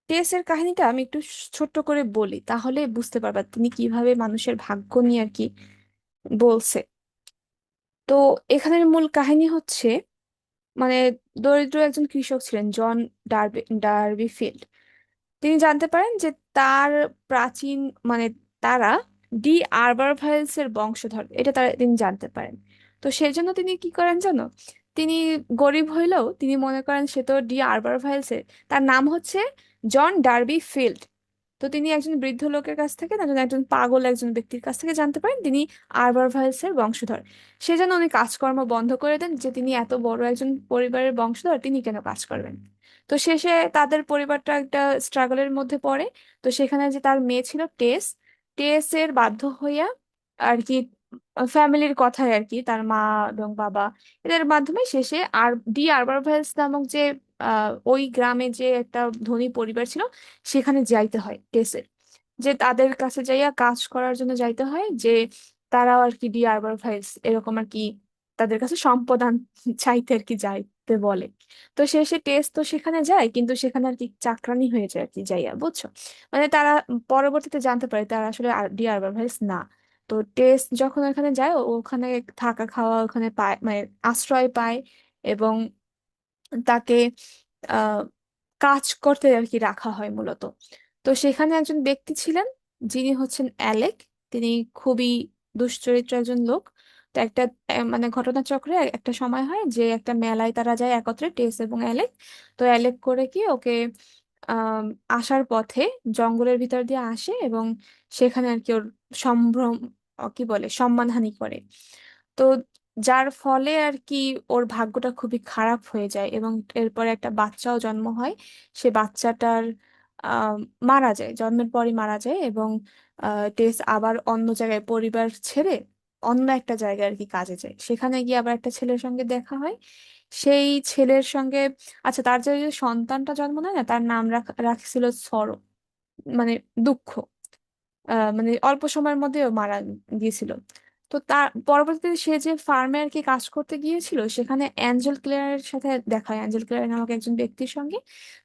টেসের কাহিনীটা আমি একটু ছোট্ট করে বলি, তাহলে বুঝতে পারবা তিনি কিভাবে মানুষের ভাগ্য নিয়ে আর কি বলছে। তো এখানের মূল কাহিনী হচ্ছে মানে দরিদ্র একজন কৃষক ছিলেন, জন ডার্বি ফিল্ড। তিনি জানতে পারেন যে তার প্রাচীন মানে তারা ডি আরবারভাইলস এর বংশধর, এটা তিনি জানতে পারেন। তো সেই জন্য তিনি কি করেন জানো, তিনি গরিব হইলেও তিনি মনে করেন সে তো ডি আরবারভাইলস এর, তার নাম হচ্ছে জন ডার্বি ফিল্ড। তো তিনি একজন বৃদ্ধ লোকের কাছ থেকে না, একজন পাগল একজন ব্যক্তির কাছ থেকে জানতে পারেন তিনি আরবারভাইলস এর বংশধর। সেজন্য উনি কাজকর্ম বন্ধ করে দেন, যে তিনি এত বড় একজন পরিবারের বংশধর, তিনি কেন কাজ করবেন। তো শেষে তাদের পরিবারটা একটা স্ট্রাগলের মধ্যে পড়ে। তো সেখানে যে তার মেয়ে ছিল টেস, টেসের বাধ্য হইয়া আর কি ফ্যামিলির কথায় আর কি, তার মা এবং বাবা এদের মাধ্যমে শেষে আর ডি আরবারভাইলস নামক যে ওই গ্রামে যে একটা ধনী পরিবার ছিল, সেখানে যাইতে হয় টেসের, যে তাদের কাছে যাইয়া কাজ করার জন্য যাইতে হয়, যে তারাও আর কি ডি আরবারভাইলস এরকম আর কি তাদের কাছে সম্পদান চাইতে আর কি যাইতে বলে। তো শেষে টেস্ট তো সেখানে যায়, কিন্তু সেখানে আর কি চাকরানি হয়ে যায় আর কি যাইয়া, বুঝছো। মানে তারা পরবর্তীতে জানতে পারে তারা আসলে ডি আরবারভাইলস না। তো টেস্ট যখন ওখানে যায়, ওখানে থাকা খাওয়া ওখানে পায়, মানে আশ্রয় পায়, এবং তাকে আহ কাজ করতে আর কি রাখা হয় মূলত। তো সেখানে একজন ব্যক্তি ছিলেন যিনি হচ্ছেন অ্যালেক। তিনি খুবই দুশ্চরিত্র একজন লোক। তো একটা মানে ঘটনাচক্রে একটা সময় হয় যে একটা মেলায় তারা যায় একত্রে, টেস এবং অ্যালেক। তো অ্যালেক করে কি ওকে আহ আসার পথে জঙ্গলের ভিতর দিয়ে আসে, এবং সেখানে আর কি ওর সম্ভ্রম কি বলে সম্মানহানি করে। তো যার ফলে আর কি ওর ভাগ্যটা খুবই খারাপ হয়ে যায়, এবং এরপরে একটা বাচ্চাও জন্ম হয়। সে বাচ্চাটার আহ, মারা যায়, জন্মের পরই মারা যায়। এবং টেস আবার অন্য জায়গায় পরিবার ছেড়ে অন্য একটা জায়গায় আর কি কাজে যায়। সেখানে গিয়ে আবার একটা ছেলের সঙ্গে দেখা হয়। সেই ছেলের সঙ্গে, আচ্ছা, তার যে সন্তানটা জন্ম নেয় না, তার নাম রাখছিল সরো, মানে দুঃখ। মানে অল্প সময়ের মধ্যে ও মারা গিয়েছিল। তো তার পরবর্তীতে সে যে ফার্মে আর কি কাজ করতে গিয়েছিল, সেখানে অ্যাঞ্জেল ক্লেয়ারের সাথে দেখা হয়, অ্যাঞ্জেল ক্লেয়ার নামক একজন ব্যক্তির সঙ্গে,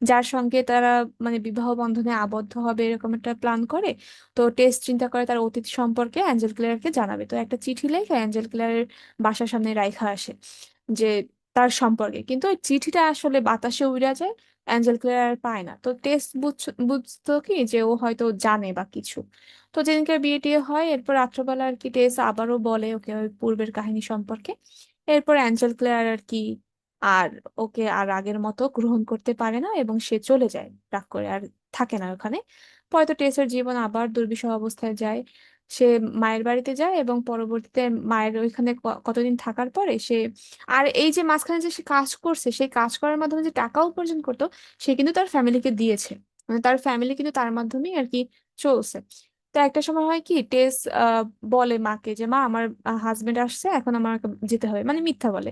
যার সঙ্গে তারা মানে বিবাহ বন্ধনে আবদ্ধ হবে এরকম একটা প্ল্যান করে। তো টেস্ট চিন্তা করে তার অতীত সম্পর্কে অ্যাঞ্জেল ক্লেয়ারকে জানাবে। তো একটা চিঠি লেখে অ্যাঞ্জেল ক্লেয়ারের বাসার সামনে রাইখা আসে, যে তার সম্পর্কে। কিন্তু ওই চিঠিটা আসলে বাতাসে উড়ে যায়, অ্যাঞ্জেল ক্লেয়ার আর পায় না। তো টেস্ট বুঝতো কি যে ও হয়তো জানে বা কিছু। তো যেদিনকে বিয়ে টিয়ে হয়, এরপর রাত্রবেলা আর কি টেস আবারও বলে ওকে ওই পূর্বের কাহিনী সম্পর্কে। এরপর অ্যাঞ্জেল ক্লেয়ার আর কি আর ওকে আর আগের মতো গ্রহণ করতে পারে না, এবং সে চলে যায় রাগ করে, আর থাকে না ওখানে। পরে তো টেসের জীবন আবার দুর্বিষহ অবস্থায় যায়। সে মায়ের বাড়িতে যায়, এবং পরবর্তীতে মায়ের ওইখানে কতদিন থাকার পরে সে, আর এই যে মাঝখানে যে সে কাজ করছে, সেই কাজ করার মাধ্যমে যে টাকা উপার্জন করতো, সে কিন্তু তার ফ্যামিলিকে দিয়েছে। মানে তার ফ্যামিলি কিন্তু তার মাধ্যমেই আর কি চলছে। তো একটা সময় হয় কি, টেস বলে মাকে যে মা আমার হাজবেন্ড আসছে, এখন আমাকে যেতে হবে, মানে মিথ্যা বলে।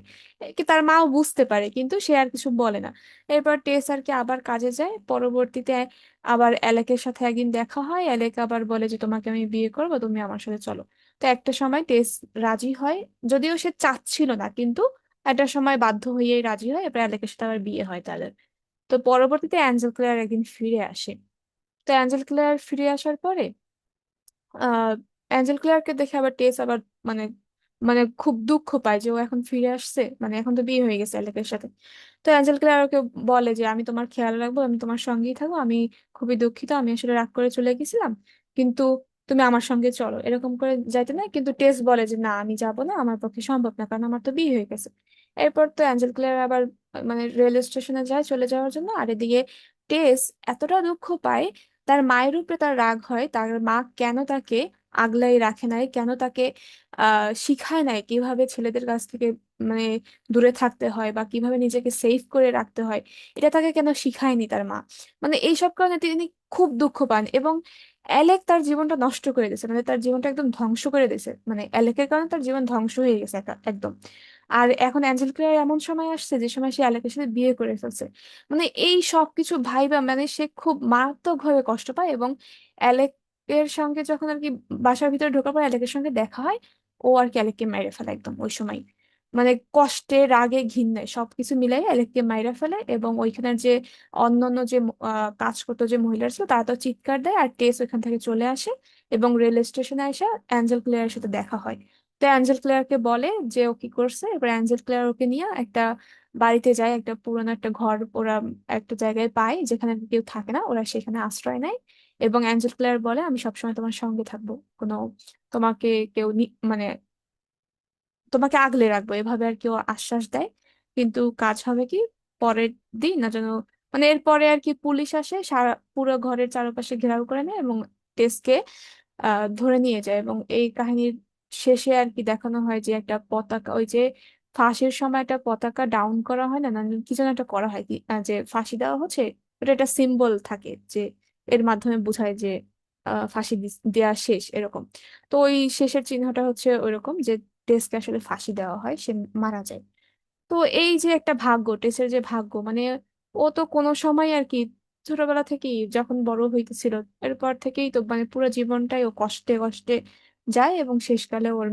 কি তার মাও বুঝতে পারে, কিন্তু সে আর কিছু বলে না। এরপর টেস আর কি আবার কাজে যায়। পরবর্তীতে আবার অ্যালেকের সাথে একদিন দেখা হয়, অ্যালেক আবার বলে যে তোমাকে আমি বিয়ে করবো, তুমি আমার সাথে চলো। তো একটা সময় টেস রাজি হয়, যদিও সে চাচ্ছিল না, কিন্তু একটা সময় বাধ্য হয়েই রাজি হয়। এরপর অ্যালেকের সাথে আবার বিয়ে হয় তাদের। তো পরবর্তীতে অ্যাঞ্জেল ক্লেয়ার একদিন ফিরে আসে। তো অ্যাঞ্জেল ক্লেয়ার ফিরে আসার পরে আহ অ্যাঞ্জেল ক্লেয়ারকে দেখে আবার টেস আবার মানে মানে খুব দুঃখ পায় যে ও এখন ফিরে আসছে, মানে এখন তো বিয়ে হয়ে গেছে অ্যালেকের সাথে। তো অ্যাঞ্জেল ক্লেয়ার ওকে বলে যে আমি তোমার খেয়াল রাখবো, আমি তোমার সঙ্গেই থাকবো, আমি খুবই দুঃখিত, আমি আসলে রাগ করে চলে গেছিলাম, কিন্তু তুমি আমার সঙ্গে চলো, এরকম করে যাইতে না। কিন্তু টেস বলে যে না, আমি যাব না, আমার পক্ষে সম্ভব না, কারণ আমার তো বিয়ে হয়ে গেছে। এরপর তো অ্যাঞ্জেল ক্লেয়ার আবার মানে রেল স্টেশনে যায় চলে যাওয়ার জন্য, আর এদিকে টেস এতটা দুঃখ পায়, তার মায়ের উপরে তার রাগ হয়, তার মা কেন তাকে আগলাই রাখে নাই, কেন তাকে শিখায় নাই কিভাবে ছেলেদের কাছ থেকে মানে দূরে থাকতে হয়, বা কিভাবে নিজেকে সেফ করে রাখতে হয়, এটা তাকে কেন শিখায়নি তার মা। মানে এইসব কারণে তিনি খুব দুঃখ পান, এবং অ্যালেক তার জীবনটা নষ্ট করে দিয়েছে, মানে তার জীবনটা একদম ধ্বংস করে দিয়েছে, মানে অ্যালেকের কারণে তার জীবন ধ্বংস হয়ে গেছে একদম। আর এখন অ্যাঞ্জেল ক্লেয়ার এমন সময় আসছে যে সময় সে অ্যালেকের সাথে বিয়ে করে ফেলছে। মানে এই সব কিছু ভাইবা মানে সে খুব মারাত্মক ভাবে কষ্ট পায়। এবং অ্যালেকের সঙ্গে যখন আর কি বাসার ভিতরে ঢোকার পর অ্যালেকের সঙ্গে দেখা হয়, ও আর কি অ্যালেককে মেরে ফেলে একদম ওই সময়। মানে কষ্টে রাগে ঘৃণায় সবকিছু মিলাই অ্যালেককে মাইরা ফেলে, এবং ওইখানের যে অন্যান্য যে কাজ করতো যে মহিলা ছিল, তারা তো চিৎকার দেয়, আর টেস ওইখান থেকে চলে আসে, এবং রেল স্টেশনে এসে অ্যাঞ্জেল ক্লেয়ারের সাথে দেখা হয়। তো অ্যাঞ্জেল ক্লেয়ারকে বলে যে ও কি করছে। এবার অ্যাঞ্জেল ক্লেয়ার ওকে নিয়ে একটা বাড়িতে যায়, একটা পুরোনো একটা ঘর ওরা একটা জায়গায় পায় যেখানে কেউ থাকে না, ওরা সেখানে আশ্রয় নেয়। এবং অ্যাঞ্জেল ক্লেয়ার বলে, আমি সবসময় তোমার সঙ্গে থাকবো, কোনো তোমাকে কেউ মানে তোমাকে আগলে রাখবো, এভাবে আর কেউ আশ্বাস দেয়। কিন্তু কাজ হবে কি, পরের দিন না যেন, মানে এরপরে আর কি পুলিশ আসে, সারা পুরো ঘরের চারপাশে ঘেরাও করে নেয় এবং টেসকে ধরে নিয়ে যায়। এবং এই কাহিনীর শেষে আর কি দেখানো হয় যে একটা পতাকা, ওই যে ফাঁসির সময় একটা পতাকা ডাউন করা হয় না, না কি যেন একটা করা হয় কি, যে ফাঁসি দেওয়া হচ্ছে, ওটা একটা সিম্বল থাকে যে এর মাধ্যমে বোঝায় যে ফাঁসি দেওয়া শেষ এরকম। তো ওই শেষের চিহ্নটা হচ্ছে ওইরকম যে টেসকে আসলে ফাঁসি দেওয়া হয়, সে মারা যায়। তো এই যে একটা ভাগ্য, টেসের যে ভাগ্য, মানে ও তো কোনো সময় আর কি ছোটবেলা থেকেই যখন বড় হইতেছিল, এরপর থেকেই তো মানে পুরো জীবনটাই ও কষ্টে কষ্টে যায় এবং শেষকালে ওর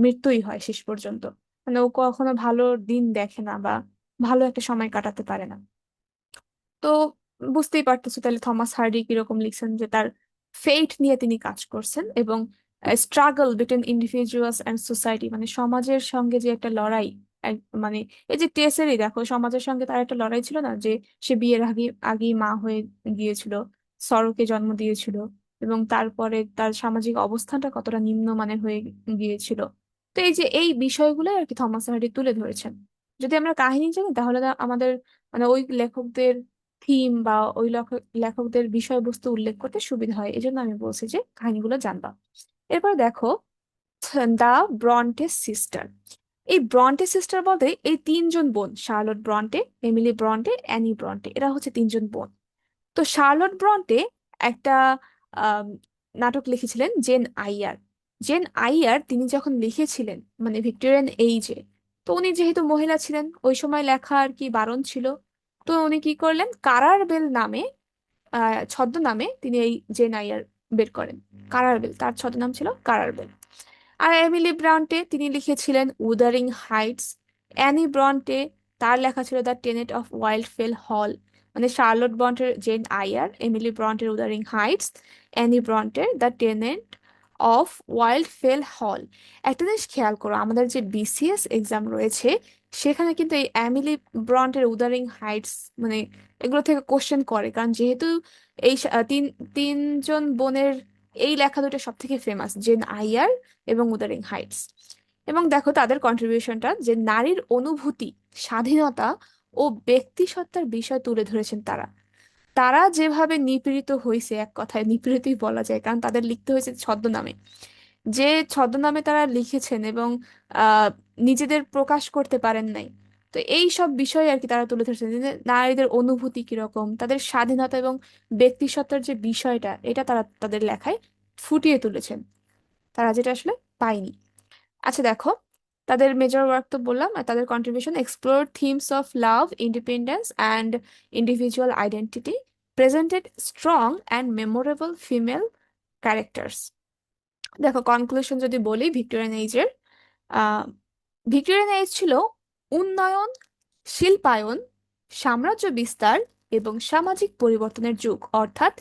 মৃত্যুই হয় শেষ পর্যন্ত। মানে ও কখনো ভালো দিন দেখে না বা ভালো একটা সময় কাটাতে পারে না। তো বুঝতেই পারতেছো তাহলে থমাস হার্ডি কিরকম লিখছেন, যে তার ফেট নিয়ে তিনি কাজ করছেন এবং struggle between individuals and society, মানে সমাজের সঙ্গে যে একটা লড়াই। মানে এই যে টেসেরই দেখো, সমাজের সঙ্গে তার একটা লড়াই ছিল না, যে সে বিয়ের আগে আগেই মা হয়ে গিয়েছিল, সরোকে জন্ম দিয়েছিল, এবং তারপরে তার সামাজিক অবস্থানটা কতটা নিম্নমানের হয়ে গিয়েছিল। তো এই যে এই বিষয়গুলো আর কি থমাস হার্ডি তুলে ধরেছেন। যদি আমরা কাহিনী জানি তাহলে না আমাদের মানে ওই লেখকদের থিম বা ওই লেখকদের বিষয়বস্তু উল্লেখ করতে সুবিধা হয়, এজন্য আমি বলছি যে কাহিনীগুলো জানবা। এরপর দেখো, দা ব্রন্টে সিস্টার। এই ব্রন্টে সিস্টার বলতে এই তিনজন বোন, শার্লট ব্রন্টে, এমিলি ব্রন্টে, অ্যানি ব্রন্টে, এরা হচ্ছে তিনজন বোন। তো শার্লট ব্রন্টে একটা আম, নাটক লিখেছিলেন জেন আইয়ার। জেন আইয়ার তিনি যখন লিখেছিলেন মানে ভিক্টোরিয়ান এইজে, তো উনি যেহেতু মহিলা ছিলেন, ওই সময় লেখা আর কি বারণ ছিল। তো উনি কি করলেন, কারার বেল নামে ছদ্মনামে তিনি এই জেন আইয়ার বের করেন। কারার বেল, তার ছদ্মনাম ছিল কারার বেল। আর এমিলি ব্রন্টে তিনি লিখেছিলেন উদারিং হাইটস। অ্যানি ব্রন্টে, তার লেখা ছিল the Tenant of Wildfell Hall. মানে শার্লট ব্রন্টের জেন আইয়ার, এমিলি ব্রন্টের উদারিং হাইটস, অ্যানি ব্রন্টের the Tenant of Wildfell Hall. একটা জিনিস খেয়াল করো, আমাদের যে বিসিএস এক্সাম রয়েছে সেখানে কিন্তু এই এমিলি ব্রন্টের উদারিং হাইটস মানে এগুলো থেকে কোশ্চেন করে, কারণ যেহেতু এই তিনজন বোনের এই লেখা দুটো সব থেকে ফেমাস, জেন আইয়ার এবং উদারিং হাইটস। এবং দেখো তাদের কন্ট্রিবিউশনটা, যে নারীর অনুভূতি, স্বাধীনতা ও ব্যক্তিসত্তার বিষয় তুলে ধরেছেন তারা। তারা যেভাবে নিপীড়িত হয়েছে, এক কথায় নিপীড়িতই বলা যায়, কারণ তাদের লিখতে হয়েছে ছদ্মনামে, যে ছদ্মনামে তারা লিখেছেন এবং আহ নিজেদের প্রকাশ করতে পারেন নাই। তো এই সব বিষয় আর কি তারা তুলে ধরেছেন, যে নারীদের অনুভূতি কিরকম, তাদের স্বাধীনতা এবং ব্যক্তিসত্তার যে বিষয়টা, এটা তারা তাদের লেখায় ফুটিয়ে তুলেছেন, তারা যেটা আসলে পায়নি। আচ্ছা দেখো, তাদের মেজর ওয়ার্ক তো বললাম, আর তাদের contribution: explore themes of love, independence and individual identity, presented strong and memorable female characters. দেখো কনক্লুশন যদি বলি ভিক্টোরিয়ান এইজের, আহ ভিক্টোরিয়ান এজ ছিল উন্নয়ন, শিল্পায়ন, সাম্রাজ্য বিস্তার এবং সামাজিক পরিবর্তনের যুগ। অর্থাৎ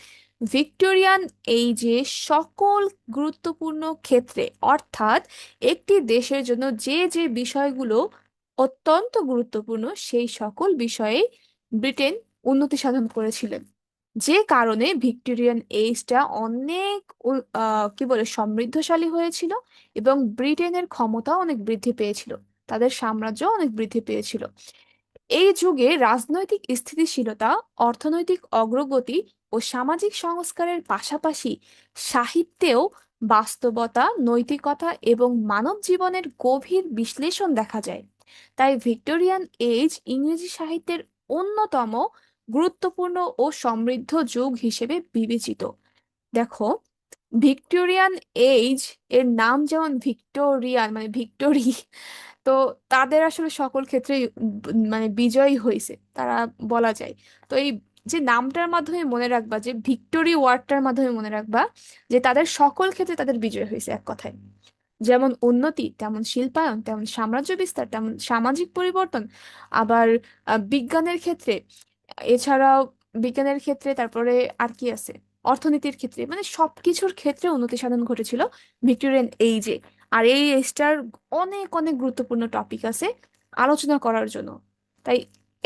ভিক্টোরিয়ান এইজে সকল গুরুত্বপূর্ণ ক্ষেত্রে, অর্থাৎ একটি দেশের জন্য যে যে বিষয়গুলো অত্যন্ত গুরুত্বপূর্ণ সেই সকল বিষয়ে ব্রিটেন উন্নতি সাধন করেছিলেন। যে কারণে ভিক্টোরিয়ান এইজটা অনেক কি বলে সমৃদ্ধশালী হয়েছিল এবং ব্রিটেনের ক্ষমতা অনেক বৃদ্ধি পেয়েছিল, তাদের সাম্রাজ্য অনেক বৃদ্ধি পেয়েছিল। এই যুগে রাজনৈতিক স্থিতিশীলতা, অর্থনৈতিক অগ্রগতি ও সামাজিক সংস্কারের পাশাপাশি সাহিত্যেও বাস্তবতা, নৈতিকতা এবং মানব জীবনের গভীর বিশ্লেষণ দেখা যায়। তাই ভিক্টোরিয়ান এজ ইংরেজি সাহিত্যের অন্যতম গুরুত্বপূর্ণ ও সমৃদ্ধ যুগ হিসেবে বিবেচিত। দেখো, ভিক্টোরিয়ান এজ এর নাম যেমন ভিক্টোরিয়ান মানে ভিক্টোরি, তো তাদের আসলে সকল ক্ষেত্রেই মানে বিজয়ী হয়েছে তারা, বলা যায়। তো এই যে নামটার মাধ্যমে মনে রাখবা, যে ভিক্টোরি ওয়ার্ডটার মাধ্যমে মনে রাখবা যে তাদের সকল ক্ষেত্রে তাদের বিজয় হয়েছে, এক কথায়। যেমন উন্নতি, তেমন শিল্পায়ন, তেমন সাম্রাজ্য বিস্তার, তেমন সামাজিক পরিবর্তন। আবার বিজ্ঞানের ক্ষেত্রে, এছাড়াও বিজ্ঞানের ক্ষেত্রে, তারপরে আর কি আছে, অর্থনীতির ক্ষেত্রে, মানে সবকিছুর ক্ষেত্রে উন্নতি সাধন ঘটেছিল ভিক্টোরিয়ান এইজে। আর এই এজটার অনেক অনেক গুরুত্বপূর্ণ টপিক আছে আলোচনা করার জন্য। তাই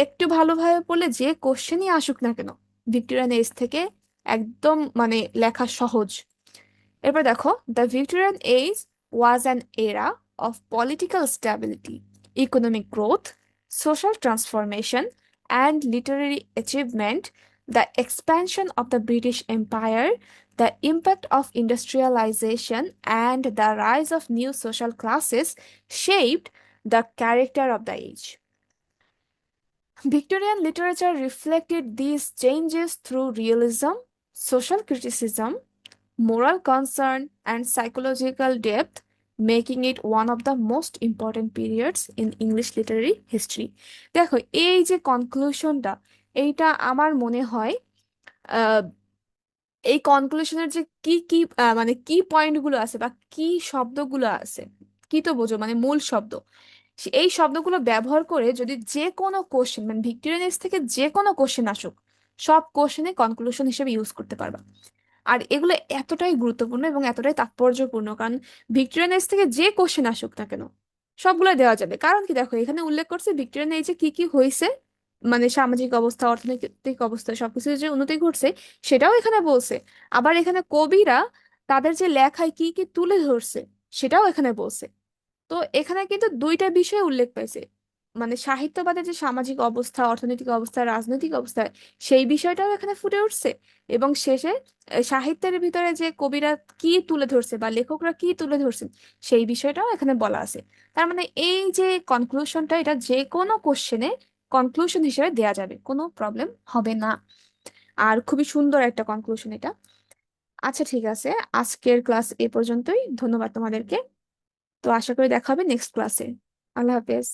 একটু ভালোভাবে পড়লে যে কোশ্চেনই আসুক না কেন ভিক্টোরিয়ান এজ থেকে একদম মানে লেখা সহজ। এরপর দেখো, the Victorian age was an era of political stability, economic growth, social transformation, and literary achievement. The expansion of the British Empire, the impact of industrialization, and the rise of new social classes shaped the character of the age. Victorian literature reflected these changes through realism, social criticism, moral concern, and psychological depth, making it one of the most important periods in English literary history. দেখো এই যে কনক্লুশনটা, এইটা আমার মনে হয় আহ, এই কনক্লুশনের যে কি কি মানে কি পয়েন্টগুলো আছে বা কি শব্দগুলো আছে, কি তো বোঝো মানে মূল শব্দ, এই শব্দগুলো ব্যবহার করে যদি যে কোনো কোশ্চেন মানে ভিক্টোরিয়ান এজ থেকে যে কোনো কোশ্চেন আসুক, সব কোশ্চেনে কনক্লুশন হিসেবে ইউজ করতে পারবা। আর এগুলো এতটাই গুরুত্বপূর্ণ এবং এতটাই তাৎপর্যপূর্ণ, কারণ ভিক্টোরিয়ান এজ থেকে যে কোশ্চেন আসুক না কেন সবগুলো দেওয়া যাবে। কারণ কি, দেখো এখানে উল্লেখ করছে ভিক্টোরিয়ান এজে কি কি হয়েছে, মানে সামাজিক অবস্থা, অর্থনৈতিক অবস্থা, সবকিছু যে উন্নতি ঘটছে সেটাও এখানে বলছে। আবার এখানে কবিরা তাদের যে লেখায় কি কি তুলে ধরছে সেটাও এখানে বলছে। তো এখানে কিন্তু দুইটা বিষয় উল্লেখ পাইছে, মানে সাহিত্যবাদের যে সামাজিক অবস্থা, অর্থনৈতিক অবস্থা, রাজনৈতিক অবস্থা, সেই বিষয়টাও এখানে ফুটে উঠছে। এবং শেষে সাহিত্যের ভিতরে যে কবিরা কি তুলে ধরছে বা লেখকরা কি তুলে ধরছেন সেই বিষয়টাও এখানে বলা আছে। তার মানে এই যে কনক্লুশনটা, এটা যে কোনো কোশ্চেনে কনক্লুশন হিসেবে দেয়া যাবে, কোনো প্রবলেম হবে না। আর খুবই সুন্দর একটা কনক্লুশন এটা। আচ্ছা ঠিক আছে, আজকের ক্লাস এ পর্যন্তই। ধন্যবাদ তোমাদেরকে। তো আশা করি দেখা হবে নেক্সট ক্লাসে। আল্লাহ হাফেজ।